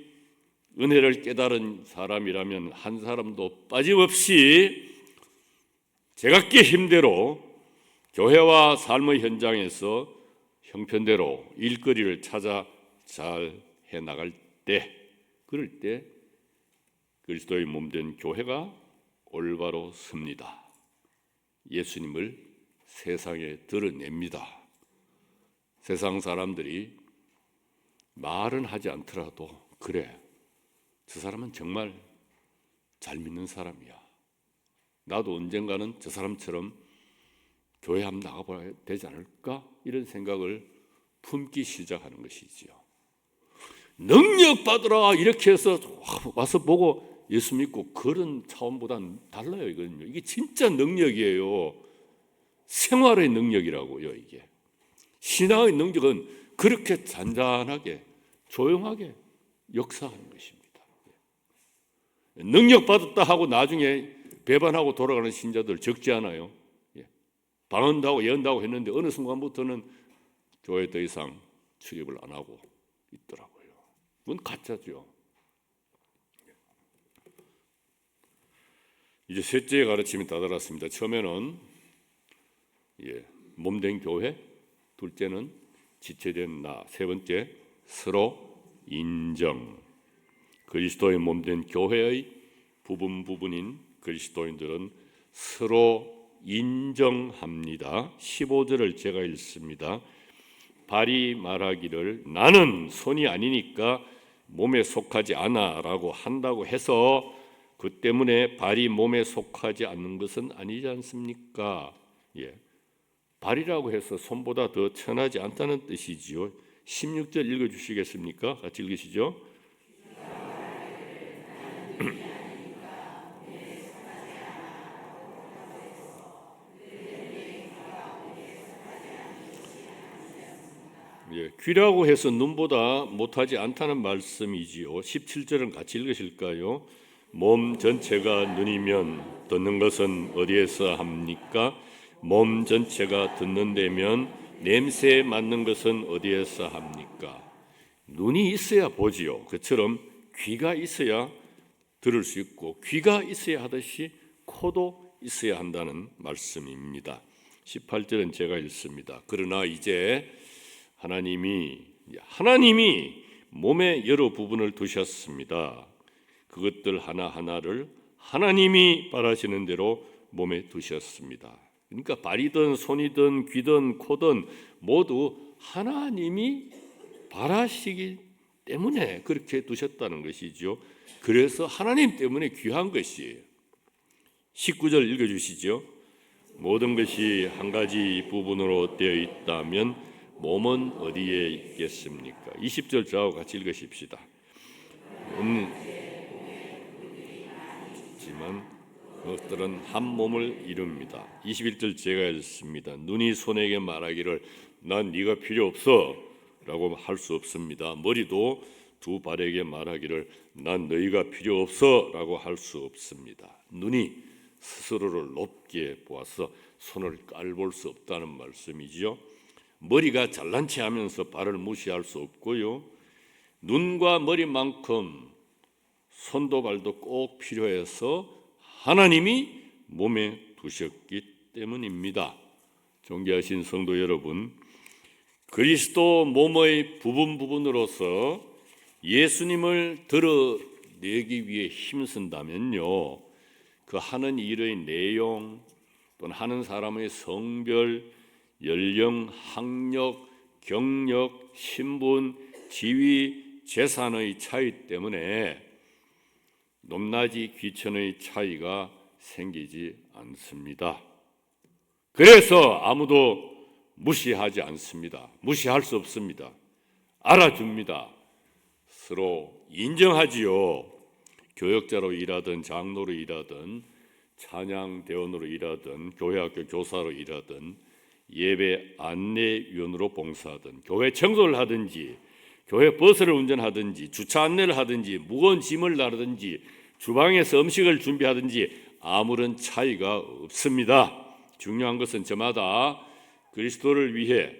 은혜를 깨달은 사람이라면 한 사람도 빠짐없이 제각기 힘대로 교회와 삶의 현장에서 형편대로 일거리를 찾아 잘 해나갈 때, 그럴 때 그리스도의 몸된 교회가 올바로 섭니다. 예수님을 세상에 드러냅니다. 세상 사람들이 말은 하지 않더라도 그래, 저 사람은 정말 잘 믿는 사람이야. 나도 언젠가는 저 사람처럼 교회 한번 나가봐야 되지 않을까? 이런 생각을 품기 시작하는 것이지요. 능력 받으라 이렇게 해서 와서 보고 예수 믿고 그런 차원보다는 달라요. 이거는요. 이게 진짜 능력이에요. 생활의 능력이라고요. 이게 신앙의 능력은 그렇게 잔잔하게 조용하게 역사하는 것입니다. 능력 받았다 하고 나중에 배반하고 돌아가는 신자들 적지 않아요. 방언다고 예언다고 했는데 어느 순간부터는 교회 더 이상 출입을 안 하고 있더라고요. 그건 가짜죠. 이제 셋째 가르침이 다다랐습니다. 처음에는 몸된 교회, 둘째는 지체된 나, 세 번째 서로 인정. 그리스도의 몸된 교회의 부분인 그리스도인들은 서로 인정합니다. 15절을 제가 읽습니다. 발이 말하기를 나는 손이 아니니까 몸에 속하지 않아 라고 한다고 해서 그 때문에 발이 몸에 속하지 않는 것은 아니지 않습니까? 발이라고 해서 손보다 더 천하지 않다는 뜻이지요. 16절 읽어주시겠습니까? 같이 읽으시죠. 귀라고 해서 눈보다 못하지 않다는 말씀이지요. 17절은 같이 읽으실까요? 몸 전체가 눈이면 듣는 것은 어디에서 합니까? 몸 전체가 듣는 데면 냄새에 맡는 것은 어디에서 합니까? 눈이 있어야 보지요. 그처럼 귀가 있어야 들을 수 있고 귀가 있어야 하듯이 코도 있어야 한다는 말씀입니다. 18절은 제가 읽습니다. 그러나 이제 하나님이 몸의 여러 부분을 두셨습니다. 그것들 하나하나를 하나님이 바라시는 대로 몸에 두셨습니다. 그러니까 발이든 손이든 귀든 코든 모두 하나님이 바라시기 때문에 그렇게 두셨다는 것이죠. 그래서 하나님 때문에 귀한 것이에요. 19절 읽어주시죠. 모든 것이 한 가지 부분으로 되어 있다면 몸은 어디에 있겠습니까? 20절 저하고 같이 읽으십시다. 지만 그것들은 한 몸을 이룹니다. 21절 제가 읽습니다. 눈이 손에게 말하기를 난 네가 필요 없어 라고 할 수 없습니다. 머리도 두 발에게 말하기를 난 너희가 필요 없어 라고 할 수 없습니다. 눈이 스스로를 높게 보아서 손을 깔볼 수 없다는 말씀이지요. 머리가 잘난 체 하면서 발을 무시할 수 없고요. 눈과 머리만큼 손도 발도 꼭 필요해서 하나님이 몸에 두셨기 때문입니다. 존귀하신 성도 여러분, 그리스도 몸의 부분으로서 예수님을 드러내기 위해 힘쓴다면요, 그 하는 일의 내용 또는 하는 사람의 성별, 연령, 학력, 경력, 신분, 지위, 재산의 차이 때문에 높낮이 귀천의 차이가 생기지 않습니다. 그래서 아무도 무시하지 않습니다. 무시할 수 없습니다. 알아줍니다. 서로 인정하지요. 교역자로 일하든 장로로 일하든 찬양대원으로 일하든 교회학교 교사로 일하든 예배 안내위원으로 봉사하든 교회 청소를 하든지 교회 버스를 운전하든지 주차 안내를 하든지 무거운 짐을 나르든지 주방에서 음식을 준비하든지 아무런 차이가 없습니다. 중요한 것은 저마다 그리스도를 위해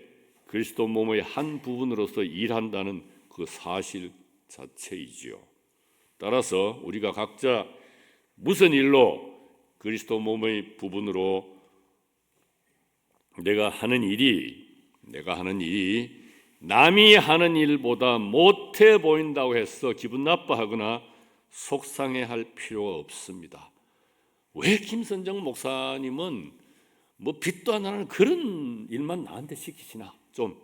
그리스도 몸의 한 부분으로서 일한다는 그 사실 자체이지요. 따라서 우리가 각자 무슨 일로 그리스도 몸의 부분으로 내가 하는 일이 남이 하는 일보다 못해 보인다고 해서 기분 나빠하거나 속상해할 필요가 없습니다. 왜 김선정 목사님은 뭐 빚도 안 나는 그런 일만 나한테 시키시나? 좀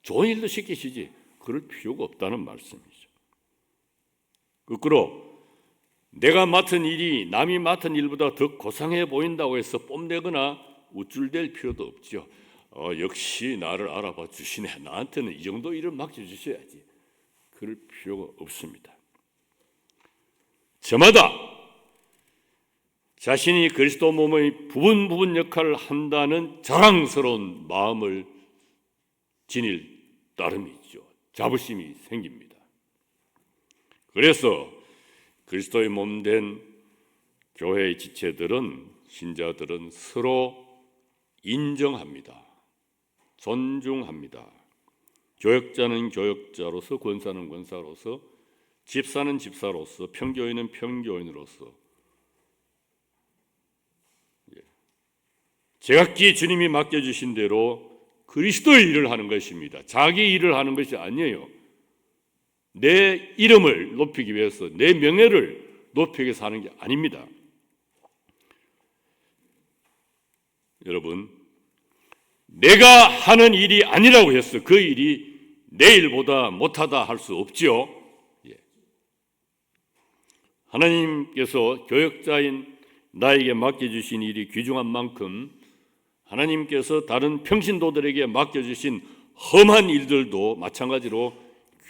좋은 일도 시키시지. 그럴 필요가 없다는 말씀이죠. 거꾸로 내가 맡은 일이 남이 맡은 일보다 더 고상해 보인다고 해서 뽐내거나 우쭐댈 필요도 없죠. 역시 나를 알아봐 주시네. 나한테는 이 정도 일을 맡겨주셔야지. 그럴 필요가 없습니다. 저마다 자신이 그리스도 몸의 부분 역할을 한다는 자랑스러운 마음을 지닐 따름이죠. 자부심이 생깁니다. 그래서 그리스도의 몸된 교회의 지체들은 신자들은 서로 인정합니다. 존중합니다. 교역자는 교역자로서, 권사는 권사로서, 집사는 집사로서, 평교인은 평교인으로서 제각기 주님이 맡겨주신 대로 그리스도의 일을 하는 것입니다. 자기 일을 하는 것이 아니에요. 내 이름을 높이기 위해서, 내 명예를 높이기 위해서 하는 게 아닙니다. 여러분, 내가 하는 일이 아니라고 해서 그 일이 내 일보다 못하다 할 수 없죠. 하나님께서 교역자인 나에게 맡겨주신 일이 귀중한 만큼 하나님께서 다른 평신도들에게 맡겨주신 험한 일들도 마찬가지로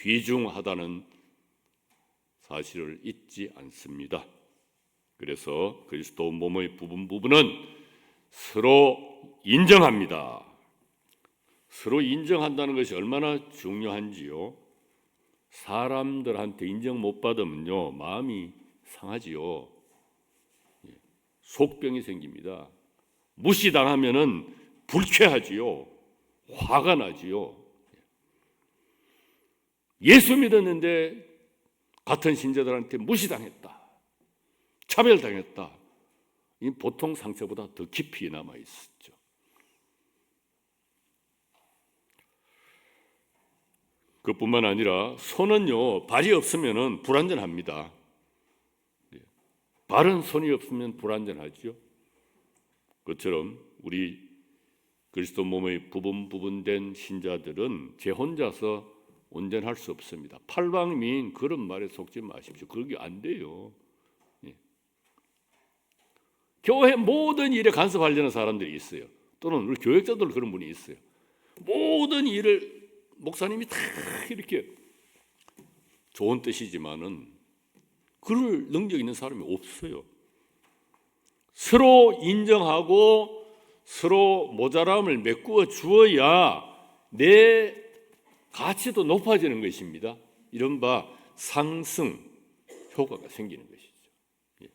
귀중하다는 사실을 잊지 않습니다. 그래서 그리스도 몸의 부분은 서로 인정합니다. 서로 인정한다는 것이 얼마나 중요한지요. 사람들한테 인정 못 받으면요, 마음이 상하지요. 속병이 생깁니다. 무시당하면은 불쾌하지요. 화가 나지요. 예수 믿었는데 같은 신자들한테 무시당했다, 차별당했다. 이 보통 상처보다 더 깊이 남아 있었죠. 그뿐만 아니라 손은요, 발이 없으면은 불완전합니다. 발은 손이 없으면 불완전하죠. 그처럼 우리 그리스도 몸의 부분된 신자들은 제 혼자서 온전할 수 없습니다. 팔방민 그런 말에 속지 마십시오. 그게 안 돼요. 교회 모든 일에 간섭하려는 사람들이 있어요. 또는 우리 교역자들 그런 분이 있어요. 모든 일을 목사님이 다 이렇게 좋은 뜻이지만은 그럴 능력 있는 사람이 없어요. 서로 인정하고 서로 모자람을 메꾸어 주어야 내 가치도 높아지는 것입니다. 이른바 상승 효과가 생기는 것이죠. 예.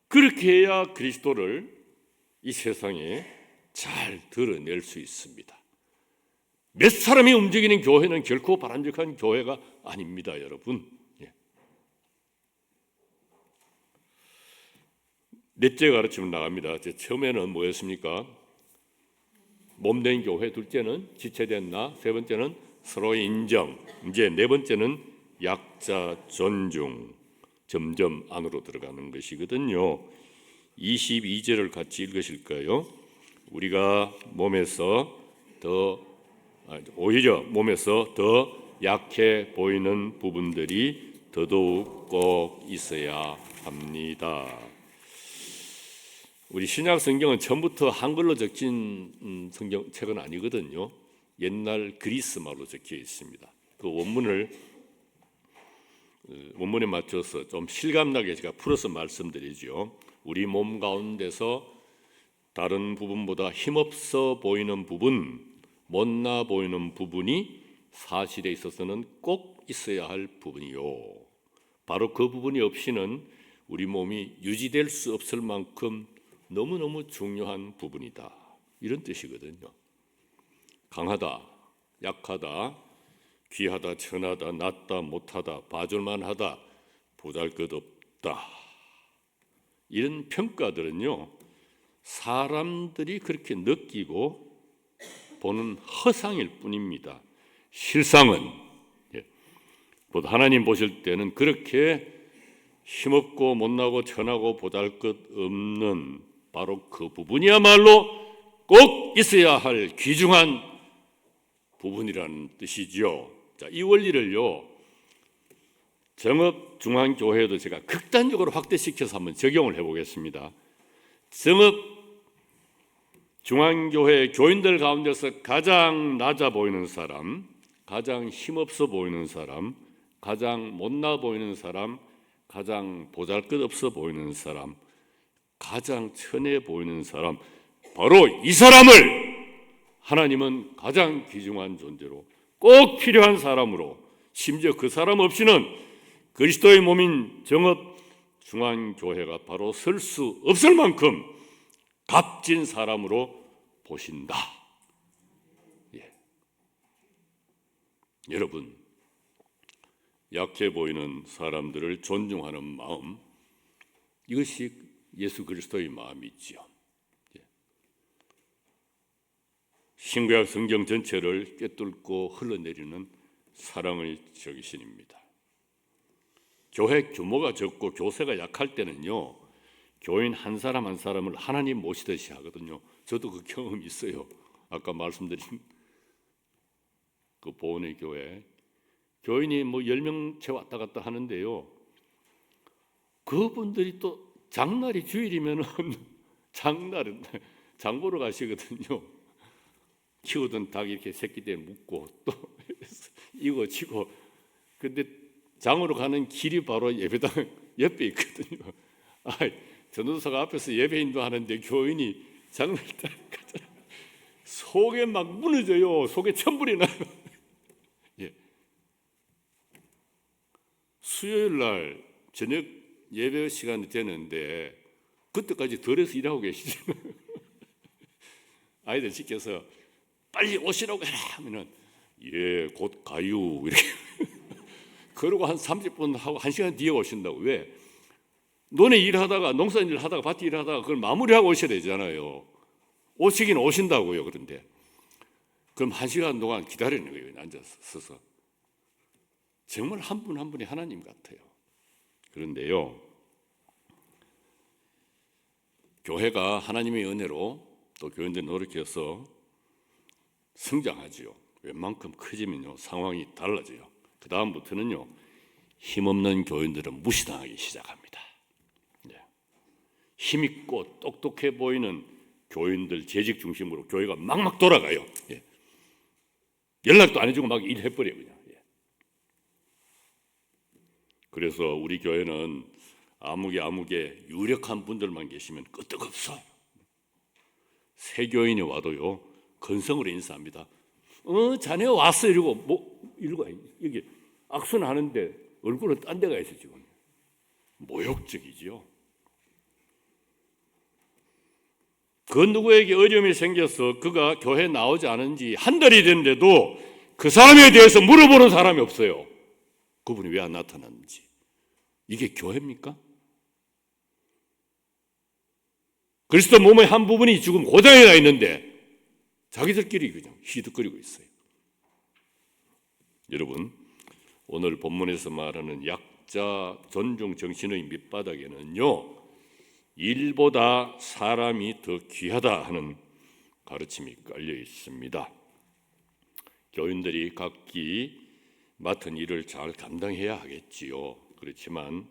그렇게 해야 그리스도를 이 세상에 잘 드러낼 수 있습니다. 몇 사람이 움직이는 교회는 결코 바람직한 교회가 아닙니다, 여러분. 예. 넷째 가르침을 나갑니다. 처음에는 뭐였습니까? 몸된 교회, 둘째는 지체된 나, 세 번째는 서로의 인정, 이제 네 번째는 약자 존중. 점점 안으로 들어가는 것이거든요. 22절을 같이 읽으실까요? 우리가 오히려 몸에서 더 약해 보이는 부분들이 더더욱 꼭 있어야 합니다. 우리 신약 성경은 처음부터 한글로 적힌 성경책은 아니거든요. 옛날 그리스 말로 적혀 있습니다. 그 원문에 맞춰서 좀 실감나게 제가 풀어서 말씀드리죠. 우리 몸 가운데서 다른 부분보다 힘없어 보이는 부분, 못나 보이는 부분이 사실에 있어서는 꼭 있어야 할 부분이요. 바로 그 부분이 없이는 우리 몸이 유지될 수 없을 만큼 너무너무 중요한 부분이다. 이런 뜻이거든요. 강하다, 약하다, 귀하다, 천하다, 낫다, 못하다, 봐줄만하다, 보잘것없다. 이런 평가들은요, 사람들이 그렇게 느끼고 보는 허상일 뿐입니다. 실상은 하나님 보실 때는 그렇게 힘없고 못나고 천하고 보잘것없는 바로 그 부분이야말로 꼭 있어야 할 귀중한 부분이라는 뜻이지요. 자, 이 원리를요, 정읍중앙교회도 제가 극단적으로 확대시켜서 한번 적용을 해보겠습니다. 정읍중앙교회 교인들 가운데서 가장 낮아 보이는 사람, 가장 힘없어 보이는 사람, 가장 못나 보이는 사람, 가장 보잘것없어 보이는 사람, 가장 천해 보이는 사람, 바로 이 사람을 하나님은 가장 귀중한 존재로, 꼭 필요한 사람으로, 심지어 그 사람 없이는 그리스도의 몸인 정읍중앙교회가 바로 설 수 없을 만큼 값진 사람으로 보신다. 예. 여러분, 약해 보이는 사람들을 존중하는 마음, 이것이 예수 그리스도의 마음이지요. 신구약 성경 전체를 꿰뚫고 흘러내리는 사랑의 적이신입니다. 교회 규모가 적고 교세가 약할 때는요, 교인 한 사람 한 사람을 하나님 모시듯이 하거든요. 저도 그 경험이 있어요. 아까 말씀드린 그 보은의 교회 교인이 10명 채 왔다 갔다 하는데요, 그분들이 또 장날이 주일이면은 장날은 장 보러 가시거든요. 키우던 닭 이렇게 새끼 때 묶고 또 이고지고, 근데 장으로 가는 길이 바로 예배당 옆에 있거든요. 전도사가 앞에서 예배 인도하는데 교인이 장을 딱 가잖아요. 속에 막 무너져요. 속에 천불이 나요. 예. 수요일 날 저녁 예배 시간이 되는데 그때까지 덜해서 일하고 계시잖아요. 아이들 시켜서 빨리 오시라고 해라 하면은 예, 곧 가요 이렇게 그러고 한 30분 하고 1시간 뒤에 오신다고. 왜? 논에 일하다가 농사일 하다가 밭에 일하다가 그걸 마무리하고 오셔야 되잖아요. 오시긴 오신다고요. 그런데 그럼 1시간 동안 기다리는 거예요. 앉아서. 정말 한 분 한 분이 하나님 같아요. 그런데요, 교회가 하나님의 은혜로 또 교인들 노력해서 성장하지요. 웬만큼 커지면요, 상황이 달라져요. 그 다음부터는요, 힘없는 교인들은 무시당하기 시작합니다. 힘있고 똑똑해 보이는 교인들 재직 중심으로 교회가 막막 돌아가요. 예. 연락도 안 해주고 막 일해버려요 그냥. 예. 그래서 우리 교회는 아무개 유력한 분들만 계시면 끄떡없어. 새 교인이 와도요 건성으로 인사합니다. 자네 왔어 이러고 여기 악수는 하는데 얼굴은 딴 데가 있어 지금. 모욕적이지요. 그 누구에게 어려움이 생겨서 그가 교회 나오지 않은 지 한 달이 됐는데도 그 사람에 대해서 물어보는 사람이 없어요. 그분이 왜 안 나타났는지. 이게 교회입니까? 그리스도 몸의 한 부분이 지금 고장에 가 있는데 자기들끼리 그냥 희득거리고 있어요. 여러분, 오늘 본문에서 말하는 약자 존중 정신의 밑바닥에는요, 일보다 사람이 더 귀하다 하는 가르침이 깔려 있습니다. 교인들이 각기 맡은 일을 잘 감당해야 하겠지요. 그렇지만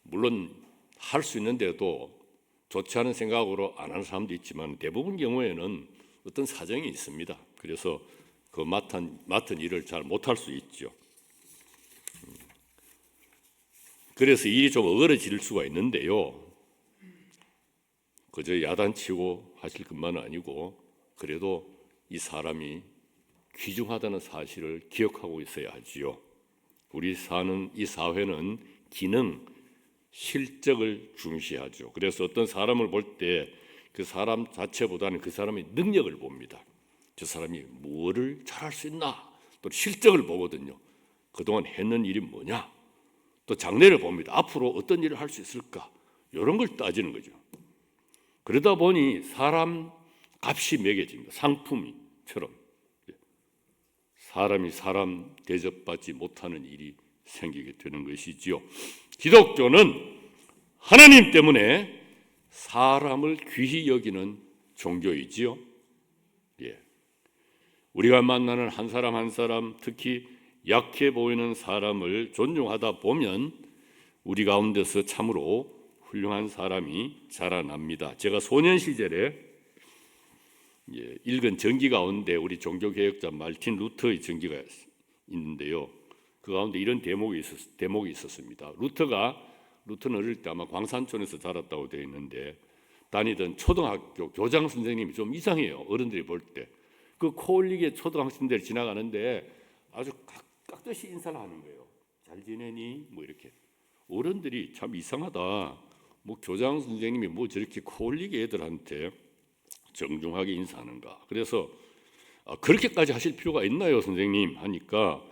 물론 할 수 있는데도 좋지 않은 생각으로 안 하는 사람도 있지만 대부분 경우에는 어떤 사정이 있습니다. 그래서 그 맡은 일을 잘 못할 수 있죠. 그래서 일이 좀 어그러질 수가 있는데요. 그저 야단치고 하실 것만은 아니고 그래도 이 사람이 귀중하다는 사실을 기억하고 있어야 하지요. 우리 사는 이 사회는 기능, 실적을 중시하죠. 그래서 어떤 사람을 볼 때 그 사람 자체보다는 그 사람의 능력을 봅니다. 저 사람이 뭐를 잘할 수 있나? 또 실적을 보거든요. 그동안 했는 일이 뭐냐? 또 장래를 봅니다. 앞으로 어떤 일을 할 수 있을까? 이런 걸 따지는 거죠. 그러다 보니 사람 값이 매겨집니다. 상품처럼. 사람이 사람 대접받지 못하는 일이 생기게 되는 것이지요. 기독교는 하나님 때문에 사람을 귀히 여기는 종교이지요. 예. 우리가 만나는 한 사람 한 사람, 특히 약해 보이는 사람을 존중하다 보면 우리 가운데서 참으로 훌륭한 사람이 자라납니다. 제가 소년 시절에 읽은 전기 가운데 우리 종교개혁자 말틴 루터의 전기가 있는데요. 그 가운데 이런 대목이 있었습니다. 루터는 어릴 때 아마 광산촌에서 자랐다고 되어 있는데 다니던 초등학교 교장 선생님이 좀 이상해요. 어른들이 볼 때. 그 코올리게 초등학생들 지나가는데 아주 깍듯이 인사를 하는 거예요. 잘 지내니? 뭐 이렇게. 어른들이 참 이상하다. 뭐 교장 선생님이 뭐 저렇게 코올리게 애들한테 정중하게 인사하는가. 그래서 그렇게까지 하실 필요가 있나요, 선생님? 하니까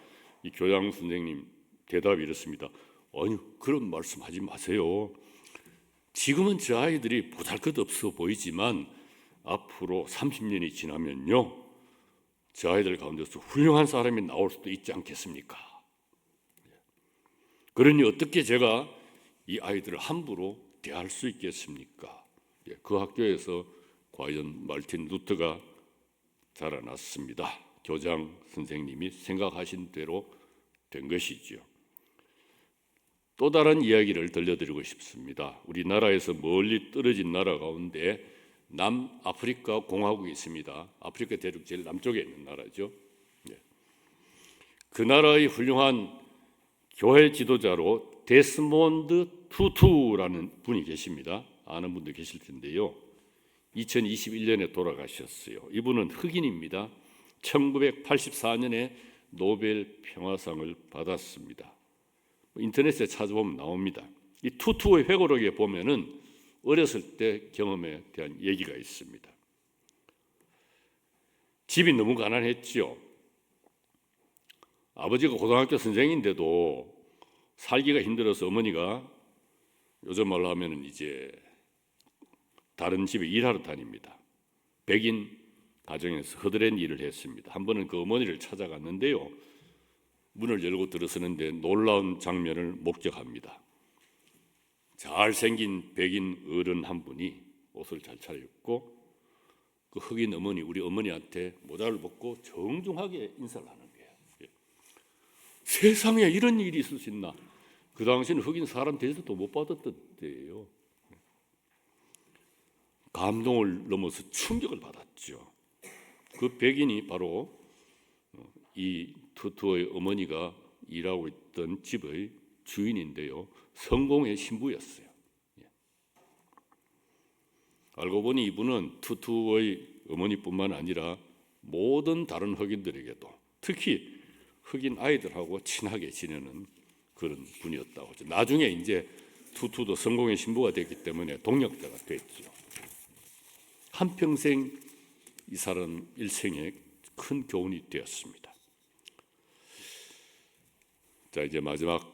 이 교장 선생님 대답이 이렇습니다. 아니, 그런 말씀하지 마세요. 지금은 저 아이들이 보잘것없어 보이지만 앞으로 30년이 지나면요, 저 아이들 가운데서 훌륭한 사람이 나올 수도 있지 않겠습니까? 그러니 어떻게 제가 이 아이들을 함부로 대할 수 있겠습니까? 그 학교에서 과연 말틴 루터가 자라났습니다. 교장 선생님이 생각하신 대로 된 것이지요. 또 다른 이야기를 들려드리고 싶습니다. 우리나라에서 멀리 떨어진 나라 가운데 남아프리카 공화국이 있습니다. 아프리카 대륙 제일 남쪽에 있는 나라죠. 그 나라의 훌륭한 교회 지도자로 데스몬드 투투라는 분이 계십니다. 아는 분도 계실 텐데요. 2021년에 돌아가셨어요. 이분은 흑인입니다. 1984년에 노벨 평화상을 받았습니다. 인터넷에 찾아보면 나옵니다. 이 투투의 회고록에 보면은 어렸을 때 경험에 대한 얘기가 있습니다. 집이 너무 가난했지요. 아버지가 고등학교 선생인데도 살기가 힘들어서 어머니가 요즘 말로 하면은 이제 다른 집에 일하러 다닙니다. 백인 가정에서 허드렛 일을 했습니다. 한 번은 그 어머니를 찾아갔는데요. 문을 열고 들어서는데 놀라운 장면을 목격합니다. 잘생긴 백인 어른 한 분이 옷을 잘 차려입고 그 흑인 어머니, 우리 어머니한테 모자를 벗고 정중하게 인사를 하는 거예요. 세상에 이런 일이 있을 수 있나? 그 당시는 흑인 사람 대접도 못 받았던 때예요. 감동을 넘어서 충격을 받았죠. 그 백인이 바로 이 투투의 어머니가 일하고 있던 집의 주인인데요. 성공의 신부였어요. 알고 보니 이분은 투투의 어머니뿐만 아니라 모든 다른 흑인들에게도 특히 흑인 아이들하고 친하게 지내는 그런 분이었다고 하죠. 나중에 이제 투투도 성공의 신부가 됐기 때문에 동력자가 됐죠. 한평생 이 사람 일생에 큰 교훈이 되었습니다. 자, 이제 마지막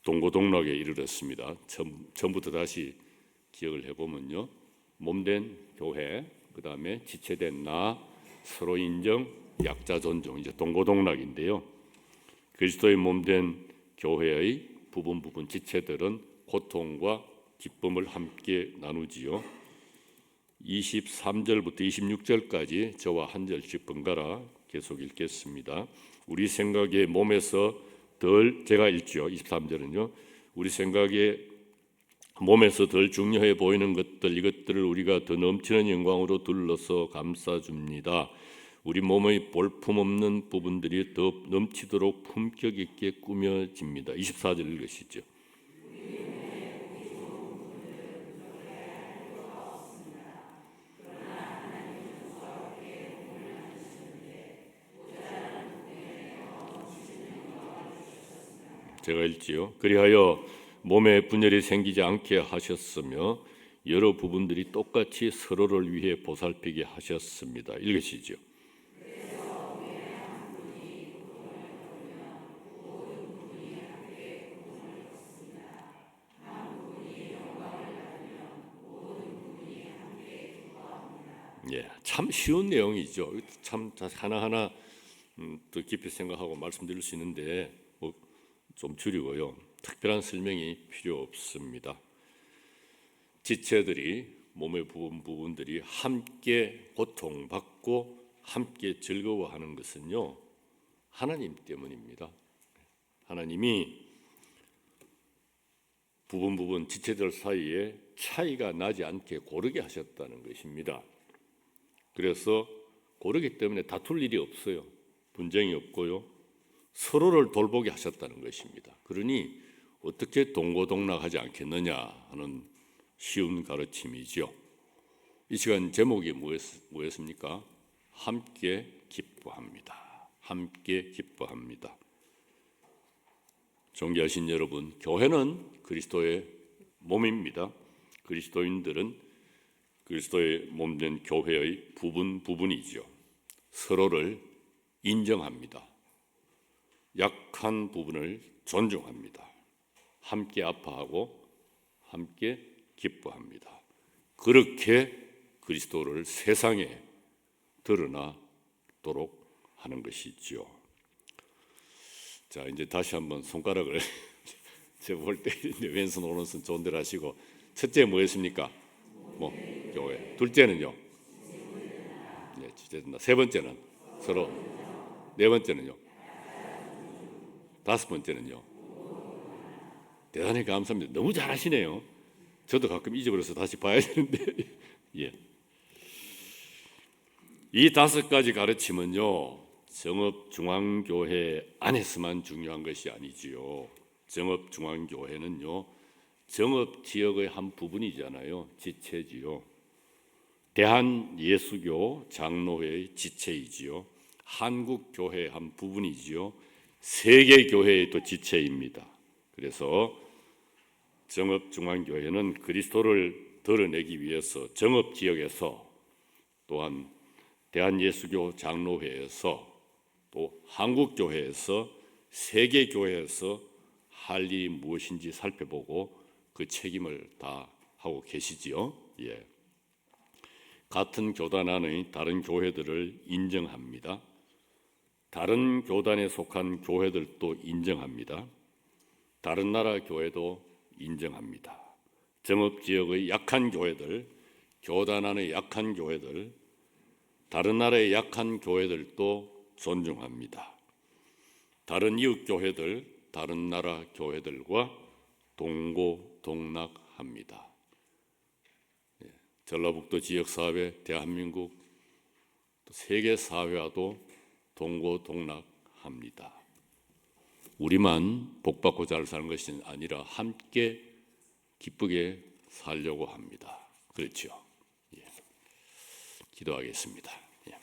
동고동락에 이르렀습니다. 처음부터 다시 기억을 해보면요. 몸된 교회, 그 다음에 지체된 나, 서로 인정, 약자 존중, 이제 동고동락인데요. 그리스도의 몸된 교회의 부분 지체들은 고통과 기쁨을 함께 나누지요. 23절부터 26절까지 저와 한 절씩 번갈아 계속 읽겠습니다. 우리 생각에 몸에서 제가 읽죠. 23절은요. 우리 생각에 몸에서 덜 중요해 보이는 것들, 이것들을 우리가 더 넘치는 영광으로 둘러서 감싸줍니다. 우리 몸의 볼품없는 부분들이 더 넘치도록 품격 있게 꾸며집니다. 24절 읽으시죠. 제가 읽지요. 그리하여 몸에 분열이 생기지 않게 하셨으며 여러 부분들이 똑같이 서로를 위해 보살피게 하셨습니다. 읽으시죠. 예, 참 쉬운 내용이죠. 참 하나하나 더 깊이 생각하고 말씀드릴 수 있는데 좀 줄이고요. 특별한 설명이 필요 없습니다. 지체들이 몸의 부분들이 함께 고통받고 함께 즐거워하는 것은요. 하나님 때문입니다. 하나님이 부분 지체들 사이에 차이가 나지 않게 고르게 하셨다는 것입니다. 그래서 고르기 때문에 다툴 일이 없어요. 분쟁이 없고요. 서로를 돌보게 하셨다는 것입니다. 그러니 어떻게 동고동락하지 않겠느냐 하는 쉬운 가르침이죠. 이 시간 제목이 뭐였습니까? 함께 기뻐합니다. 함께 기뻐합니다. 존귀하신 여러분, 교회는 그리스도의 몸입니다. 그리스도인들은 그리스도의 몸된 교회의 부분이죠. 서로를 인정합니다. 약한 부분을 존중합니다. 함께 아파하고 함께 기뻐합니다. 그렇게 그리스도를 세상에 드러나도록 하는 것이죠. 자, 이제 다시 한번 손가락을 제가 볼 때 왼손 오른손 좋은 대로 하시고, 첫째 뭐였습니까? 교회. 둘째는요? 네, 세 번째는 서로. 네 번째는요? 다섯 번째는요? 대단히 감사합니다. 너무 잘하시네요. 저도 가끔 잊어버려서 다시 봐야 되는데 예. 이 다섯 가지 가르침은요, 정읍중앙교회 안에서만 중요한 것이 아니지요. 정읍중앙교회는요, 정읍지역의 한 부분이잖아요. 지체지요. 대한예수교 장로회의 지체이지요. 한국교회의 한 부분이지요. 세계교회의 또 지체입니다. 그래서 정읍중앙교회는 그리스도를 드러내기 위해서 정읍지역에서, 또한 대한예수교 장로회에서, 또 한국교회에서, 세계교회에서 할 일이 무엇인지 살펴보고 그 책임을 다 하고 계시지요. 예. 같은 교단 안의 다른 교회들을 인정합니다. 다른 교단에 속한 교회들도 인정합니다. 다른 나라 교회도 인정합니다. 정읍지역의 약한 교회들, 교단 안의 약한 교회들, 다른 나라의 약한 교회들도 존중합니다. 다른 이웃 교회들, 다른 나라 교회들과 동고동락합니다. 전라북도 지역사회, 대한민국, 또 세계사회와도 동고동락합니다. 우리만 복받고 잘 사는 것이 아니라 함께 기쁘게 살려고 합니다. 그렇죠? 예. 기도하겠습니다. 예.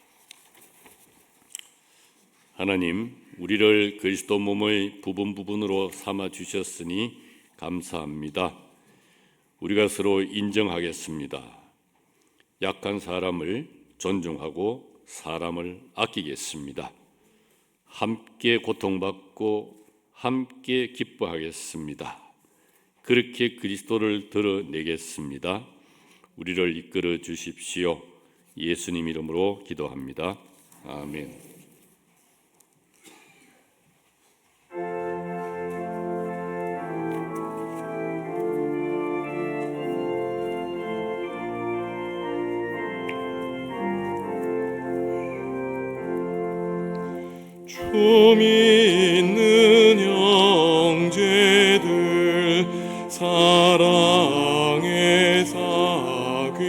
하나님, 우리를 그리스도 몸의 부분 부분으로 삼아 주셨으니 감사합니다. 우리가 서로 인정하겠습니다. 약한 사람을 존중하고 사람을 아끼겠습니다. 함께 고통받고 함께 기뻐하겠습니다. 그렇게 그리스도를 드러내겠습니다. 우리를 이끌어 주십시오. 예수님 이름으로 기도합니다. 아멘. 주 믿는 형제들 사랑의 사귐은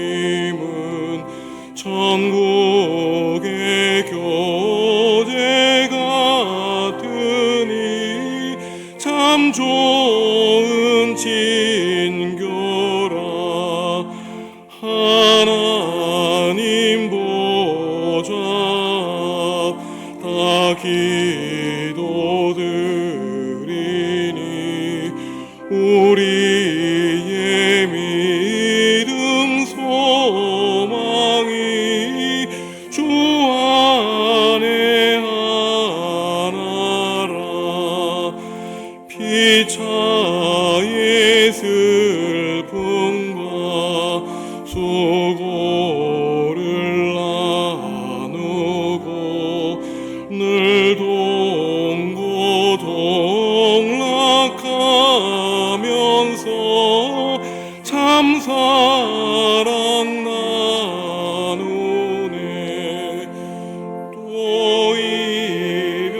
천국의 교제 같으니 참 좋은 친교라. 하나님 보좌 다 기도드리니 우리의 믿음 소망이 주 안에 하나라. 피차의 슬픔과 수고를 나누고 늘 동고동락하면서 참 사랑 나누네. 또 이별할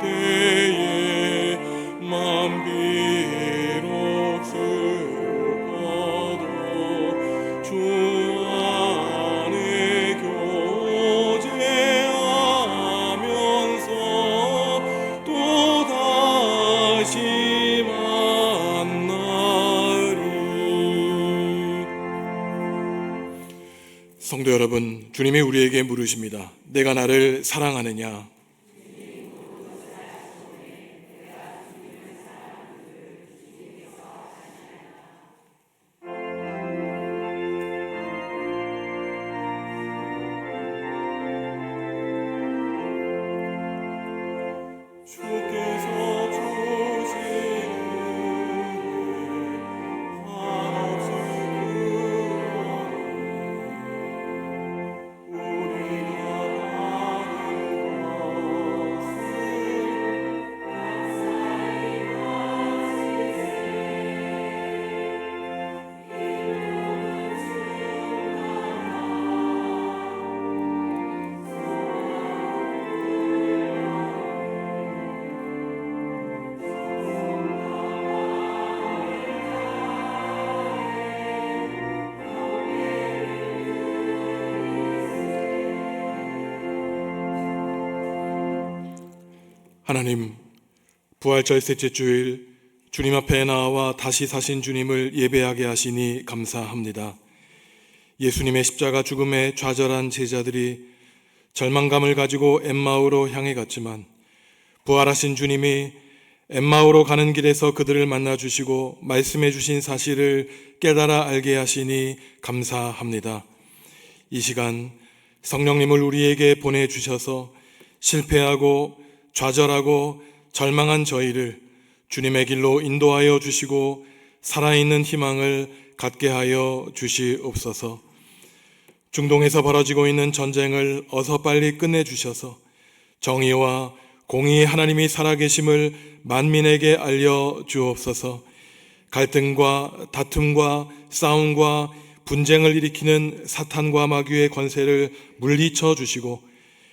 때에 맘 비록 슬퍼도 주 안에 교제하면서 또다시 만나리. 성도 여러분, 주님이 우리에게 물으십니다. 내가 나를 사랑하느냐? 주께서 주시는 한없이 우리가 받은 하나님, 부활절 셋째 주일 주님 앞에 나와 다시 사신 주님을 예배하게 하시니 감사합니다. 예수님의 십자가 죽음에 좌절한 제자들이 절망감을 가지고 엠마오로 향해 갔지만 부활하신 주님이 엠마오로 가는 길에서 그들을 만나 주시고 말씀해 주신 사실을 깨달아 알게 하시니 감사합니다. 이 시간 성령님을 우리에게 보내주셔서 실패하고 좌절하고 절망한 저희를 주님의 길로 인도하여 주시고 살아있는 희망을 갖게 하여 주시옵소서. 중동에서 벌어지고 있는 전쟁을 어서 빨리 끝내주셔서 정의와 공의의 하나님이 살아계심을 만민에게 알려주옵소서. 갈등과 다툼과 싸움과 분쟁을 일으키는 사탄과 마귀의 권세를 물리쳐 주시고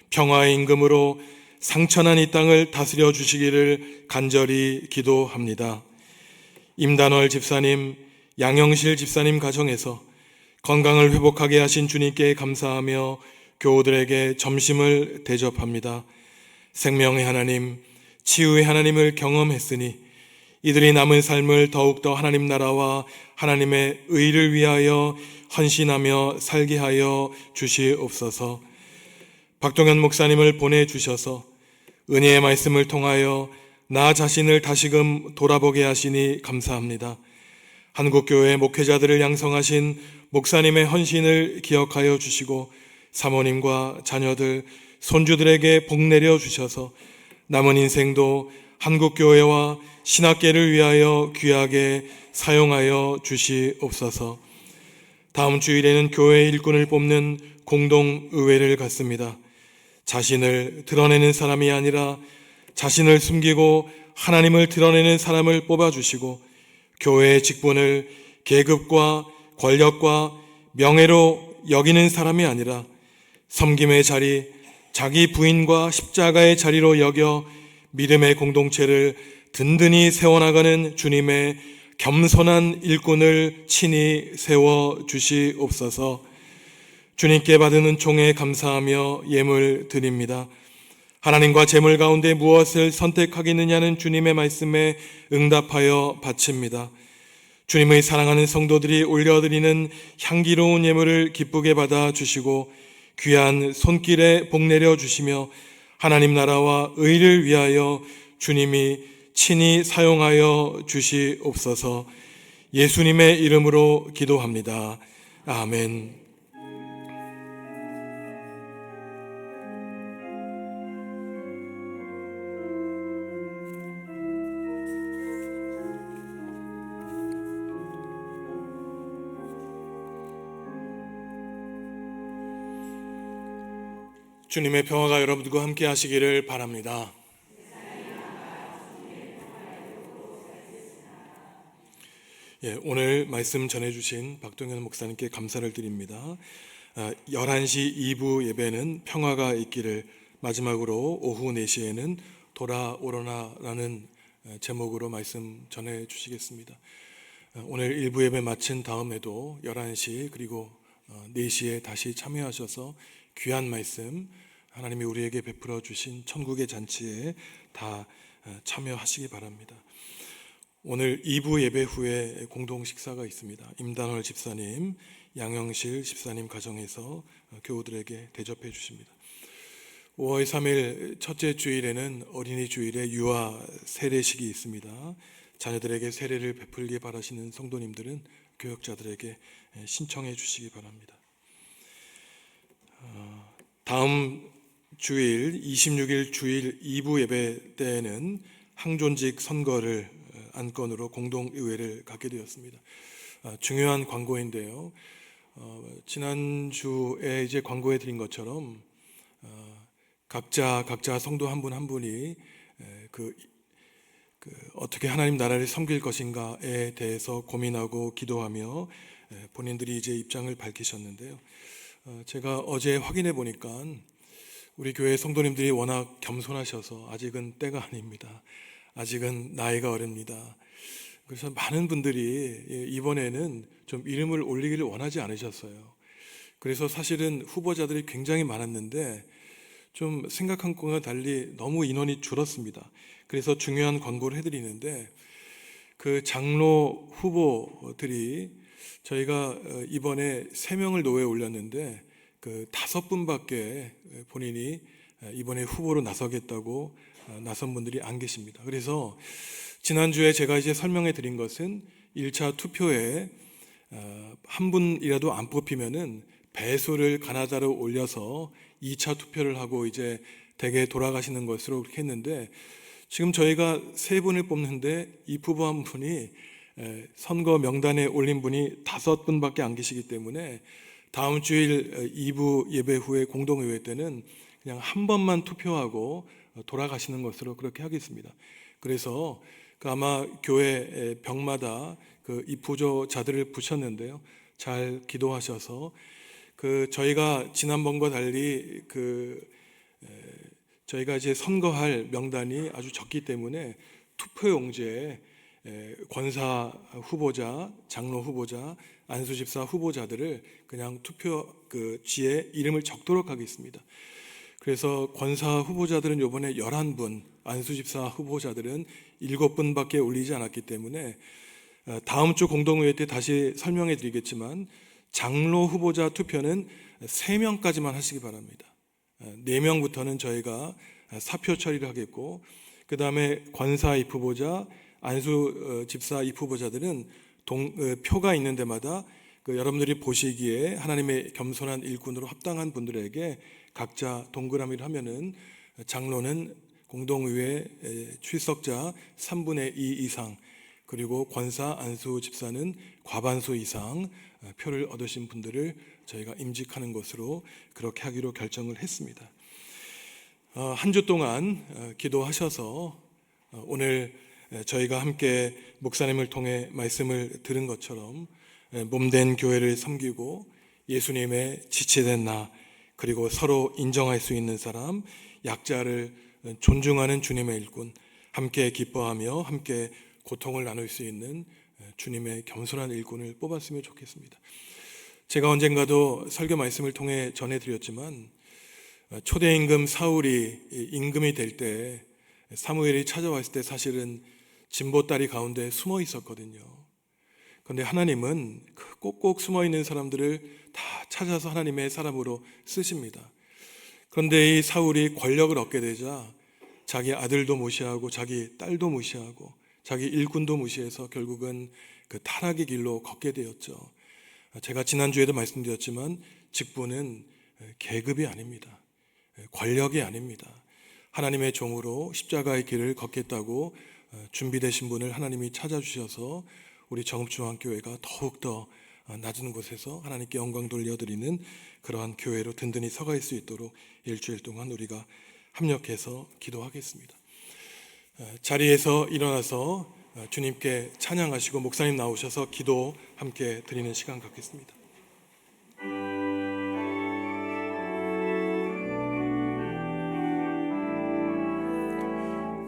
평화의 임금으로 상처난 이 땅을 다스려 주시기를 간절히 기도합니다. 임단월 집사님, 양영실 집사님 가정에서 건강을 회복하게 하신 주님께 감사하며 교우들에게 점심을 대접합니다. 생명의 하나님, 치유의 하나님을 경험했으니 이들이 남은 삶을 더욱더 하나님 나라와 하나님의 의를 위하여 헌신하며 살게 하여 주시옵소서. 박동현 목사님을 보내주셔서 은혜의 말씀을 통하여 나 자신을 다시금 돌아보게 하시니 감사합니다. 한국교회 목회자들을 양성하신 목사님의 헌신을 기억하여 주시고 사모님과 자녀들, 손주들에게 복 내려 주셔서 남은 인생도 한국교회와 신학계를 위하여 귀하게 사용하여 주시옵소서. 다음 주일에는 교회 일꾼을 뽑는 공동의회를 갖습니다. 자신을 드러내는 사람이 아니라 자신을 숨기고 하나님을 드러내는 사람을 뽑아주시고 교회의 직분을 계급과 권력과 명예로 여기는 사람이 아니라 섬김의 자리, 자기 부인과 십자가의 자리로 여겨 믿음의 공동체를 든든히 세워나가는 주님의 겸손한 일꾼을 친히 세워주시옵소서. 주님께 받은 종에 감사하며 예물 드립니다. 하나님과 재물 가운데 무엇을 선택하겠느냐는 주님의 말씀에 응답하여 바칩니다. 주님의 사랑하는 성도들이 올려드리는 향기로운 예물을 기쁘게 받아주시고 귀한 손길에 복 내려 주시며 하나님 나라와 의를 위하여 주님이 친히 사용하여 주시옵소서. 예수님의 이름으로 기도합니다. 아멘. 주님의 평화가 여러분들과 함께 하시기를 바랍니다. 오늘 말씀 전해주신 박동현 목사님께 감사를 드립니다. 11시 2부 예배는 평화가 있기를, 마지막으로 오후 4시에는 돌아오너라라는 제목으로 말씀 전해주시겠습니다. 오늘 1부 예배 마친 다음에도 11시 그리고 4시에 다시 참여하셔서 귀한 말씀, 하나님이 우리에게 베풀어 주신 천국의 잔치에 다 참여하시기 바랍니다. 오늘 2부 예배 후에 공동 식사가 있습니다. 임단월 집사님, 양영실 집사님 가정에서 교우들에게 대접해 주십니다. 5월 3일 첫째 주일에는 어린이 주일에 유아 세례식이 있습니다. 자녀들에게 세례를 베풀기 바라시는 성도님들은 교역자들에게 신청해 주시기 바랍니다. 다음 주일 26일 주일 2부 예배 때에는 항존직 선거를 안건으로 공동의회를 갖게 되었습니다. 중요한 광고인데요. 지난주에 이제 광고해 드린 것처럼 각자 성도 한 분 한 분이 어떻게 하나님 나라를 섬길 것인가에 대해서 고민하고 기도하며 본인들이 이제 입장을 밝히셨는데요. 제가 어제 확인해 보니까 우리 교회 성도님들이 워낙 겸손하셔서 아직은 때가 아닙니다. 아직은 나이가 어립니다. 그래서 많은 분들이 이번에는 좀 이름을 올리기를 원하지 않으셨어요. 그래서 사실은 후보자들이 굉장히 많았는데 좀 생각한 것과 달리 너무 인원이 줄었습니다. 그래서 중요한 광고를 해드리는데 그 장로 후보들이 저희가 이번에 3명을 노회에 올렸는데 그 5분밖에 본인이 이번에 후보로 나서겠다고 나선 분들이 안 계십니다. 그래서 지난주에 제가 이제 설명해 드린 것은 1차 투표에 한 분이라도 안 뽑히면은 배수를 가나다로 올려서 2차 투표를 하고 이제 댁에 돌아가시는 것으로 그렇게 했는데 지금 저희가 3분을 뽑는데 이 후보 한 분이 선거 명단에 올린 분이 5분밖에 안 계시기 때문에 다음 주일 2부 예배 후에 공동의회 때는 그냥 한 번만 투표하고 돌아가시는 것으로 그렇게 하겠습니다. 그래서 아마 교회 벽마다 이 부조자들을 붙였는데요. 잘 기도하셔서 저희가 지난번과 달리 저희가 이제 선거할 명단이 아주 적기 때문에 투표용지에 권사 후보자, 장로 후보자, 안수집사 후보자들을 그냥 투표 지에 이름을 적도록 하겠습니다. 그래서 권사 후보자들은 이번에 11분, 안수집사 후보자들은 7분밖에 올리지 않았기 때문에 다음 주 공동의회 때 다시 설명해 드리겠지만 장로 후보자 투표는 3명까지만 하시기 바랍니다. 4명부터는 저희가 사표 처리를 하겠고, 그 다음에 권사 입후보자, 안수 집사 입후보자들은 표가 있는 데마다 여러분들이 보시기에 하나님의 겸손한 일꾼으로 합당한 분들에게 각자 동그라미를 하면은 장로는 공동의회 출석자 3분의 2 이상, 그리고 권사 안수 집사는 과반수 이상 표를 얻으신 분들을 저희가 임직하는 것으로 그렇게 하기로 결정을 했습니다. 한 주 동안 기도하셔서 오늘 저희가 함께 목사님을 통해 말씀을 들은 것처럼 몸된 교회를 섬기고 예수님의 지체된 나, 그리고 서로 인정할 수 있는 사람, 약자를 존중하는 주님의 일꾼, 함께 기뻐하며 함께 고통을 나눌 수 있는 주님의 겸손한 일꾼을 뽑았으면 좋겠습니다. 제가 언젠가도 설교 말씀을 통해 전해드렸지만 초대 임금 사울이 임금이 될 때 사무엘이 찾아왔을 때 사실은 진보다리 가운데 숨어 있었거든요. 그런데 하나님은 꼭꼭 숨어 있는 사람들을 다 찾아서 하나님의 사람으로 쓰십니다. 그런데 이 사울이 권력을 얻게 되자 자기 아들도 무시하고 자기 딸도 무시하고 자기 일꾼도 무시해서 결국은 그 타락의 길로 걷게 되었죠. 제가 지난주에도 말씀드렸지만 직분은 계급이 아닙니다. 권력이 아닙니다. 하나님의 종으로 십자가의 길을 걷겠다고 준비되신 분을 하나님이 찾아주셔서 우리 정읍중앙교회가 더욱더 낮은 곳에서 하나님께 영광 돌려드리는 그러한 교회로 든든히 서갈 수 있도록 일주일 동안 우리가 합력해서 기도하겠습니다. 자리에서 일어나서 주님께 찬양하시고 목사님 나오셔서 기도 함께 드리는 시간 갖겠습니다.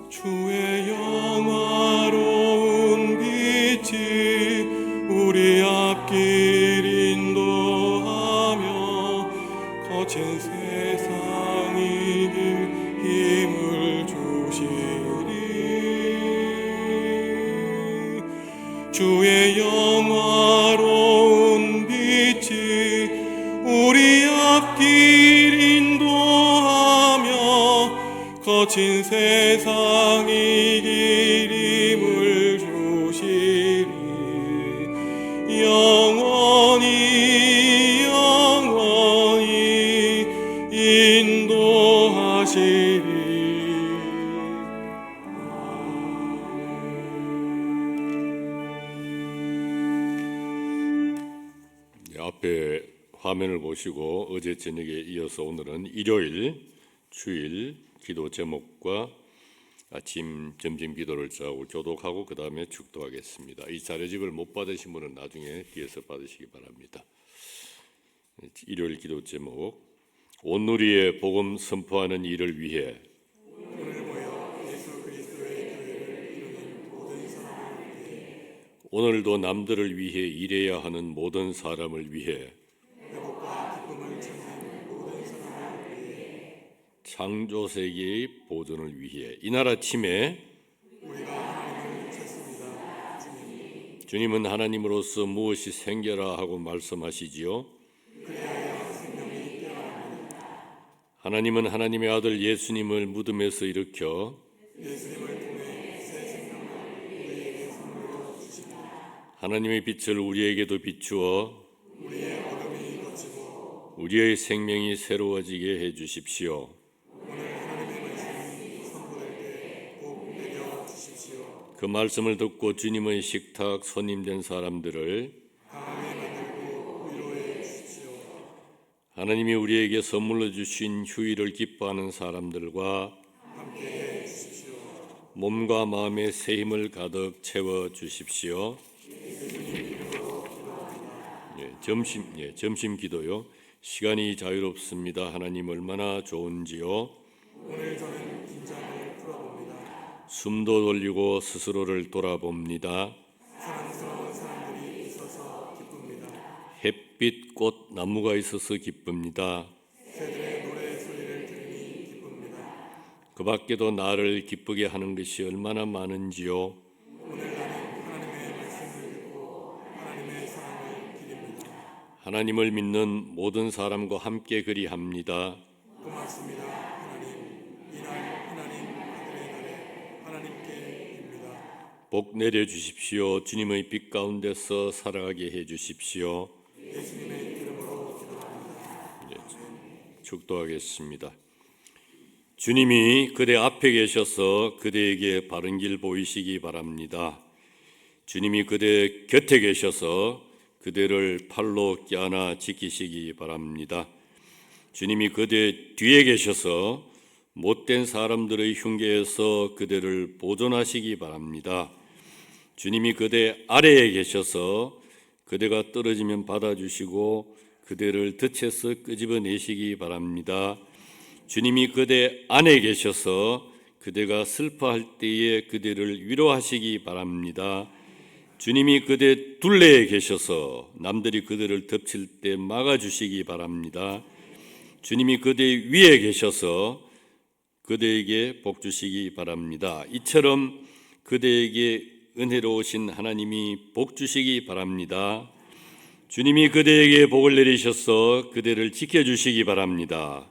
주의 영화로운 빛이 우리 앞길 인도하며 거친 세상 이길 힘을 주시리. 주의 영화로운 빛이 우리 앞길 인도하며 거친 세상 이길 힘을 주시리. 영원히 영원히 인도하시리. 앞에 화면을 보시고 어제 저녁에 이어서 오늘은 일요일 주일 기도 제목과 아침 점심 기도를 짜고 교독하고 그 다음에 축도하겠습니다. 이 자료집을 못 받으신 분은 나중에 뒤에서 받으시기 바랍니다. 일요일 기도 제목, 온누리의 복음 선포하는 일을 위해 오늘도 남들을 위해 일해야 하는 모든 사람을 위해 창조 세계의 보존을 위해 이날 아침에 주님은 하나님으로서 무엇이 생겨라 하고 말씀하시지요? 하나님은 하나님의 아들 예수님을 무덤에서 일으켜 하나님의 빛을 우리에게도 비추어 우리의 생명이 새로워지게 해 주십시오. 그 말씀을 듣고 주님의 식탁 손님된 사람들을 하나님이 우리에게 선물로 주신 휴일을 기뻐하는 사람들과 몸과 마음의 새 힘을 가득 채워 주십시오. 점심 기도요. 시간이 자유롭습니다. 하나님 얼마나 좋은지요. 숨도 돌리고 스스로를 돌아봅니다. 햇빛, 꽃, 나무가 있어서 기쁩니다. 그 밖에도 나를 기쁘게 하는 것이 얼마나 많은지요. 하나님을 믿는 모든 사람과 함께 그리합니다. 복 내려 주십시오. 주님의 빛 가운데서 살아가게 해 주십시오. 축도하겠습니다. 주님이 그대 앞에 계셔서 그대에게 바른 길 보이시기 바랍니다. 주님이 그대 곁에 계셔서 그대를 팔로 껴안아 지키시기 바랍니다. 주님이 그대 뒤에 계셔서 못된 사람들의 흉계에서 그대를 보존하시기 바랍니다. 주님이 그대 아래에 계셔서 그대가 떨어지면 받아주시고 그대를 덫에서 끄집어내시기 바랍니다. 주님이 그대 안에 계셔서 그대가 슬퍼할 때에 그대를 위로하시기 바랍니다. 주님이 그대 둘레에 계셔서 남들이 그대를 덮칠 때 막아주시기 바랍니다. 주님이 그대 위에 계셔서 그대에게 복 주시기 바랍니다. 이처럼 그대에게 은혜로우신 하나님이 복 주시기 바랍니다. 주님이 그대에게 복을 내리셔서 그대를 지켜주시기 바랍니다.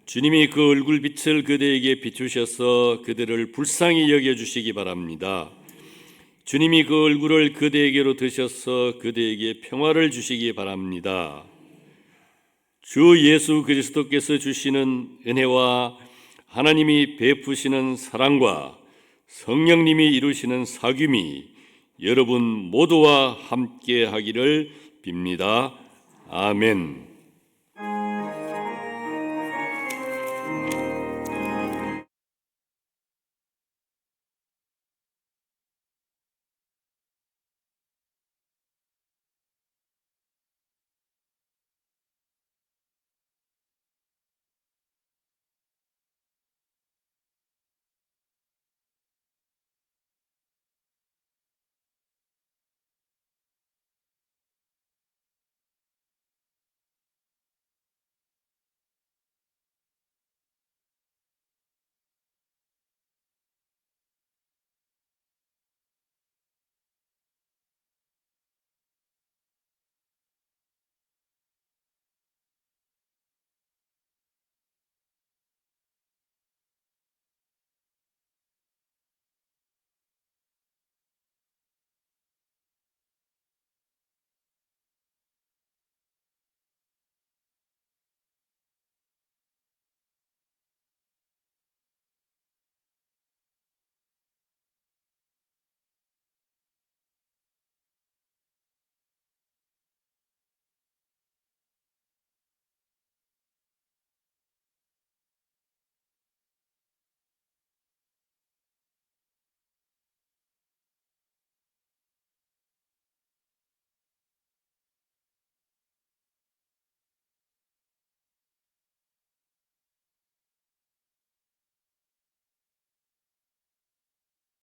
주님이 그 얼굴빛을 그대에게 비추셔서 그대를 불쌍히 여겨주시기 바랍니다. 주님이 그 얼굴을 그대에게로 드셔서 그대에게 평화를 주시기 바랍니다. 주 예수 그리스도께서 주시는 은혜와 하나님이 베푸시는 사랑과 성령님이 이루시는 사귐이 여러분 모두와 함께 하기를 빕니다. 아멘.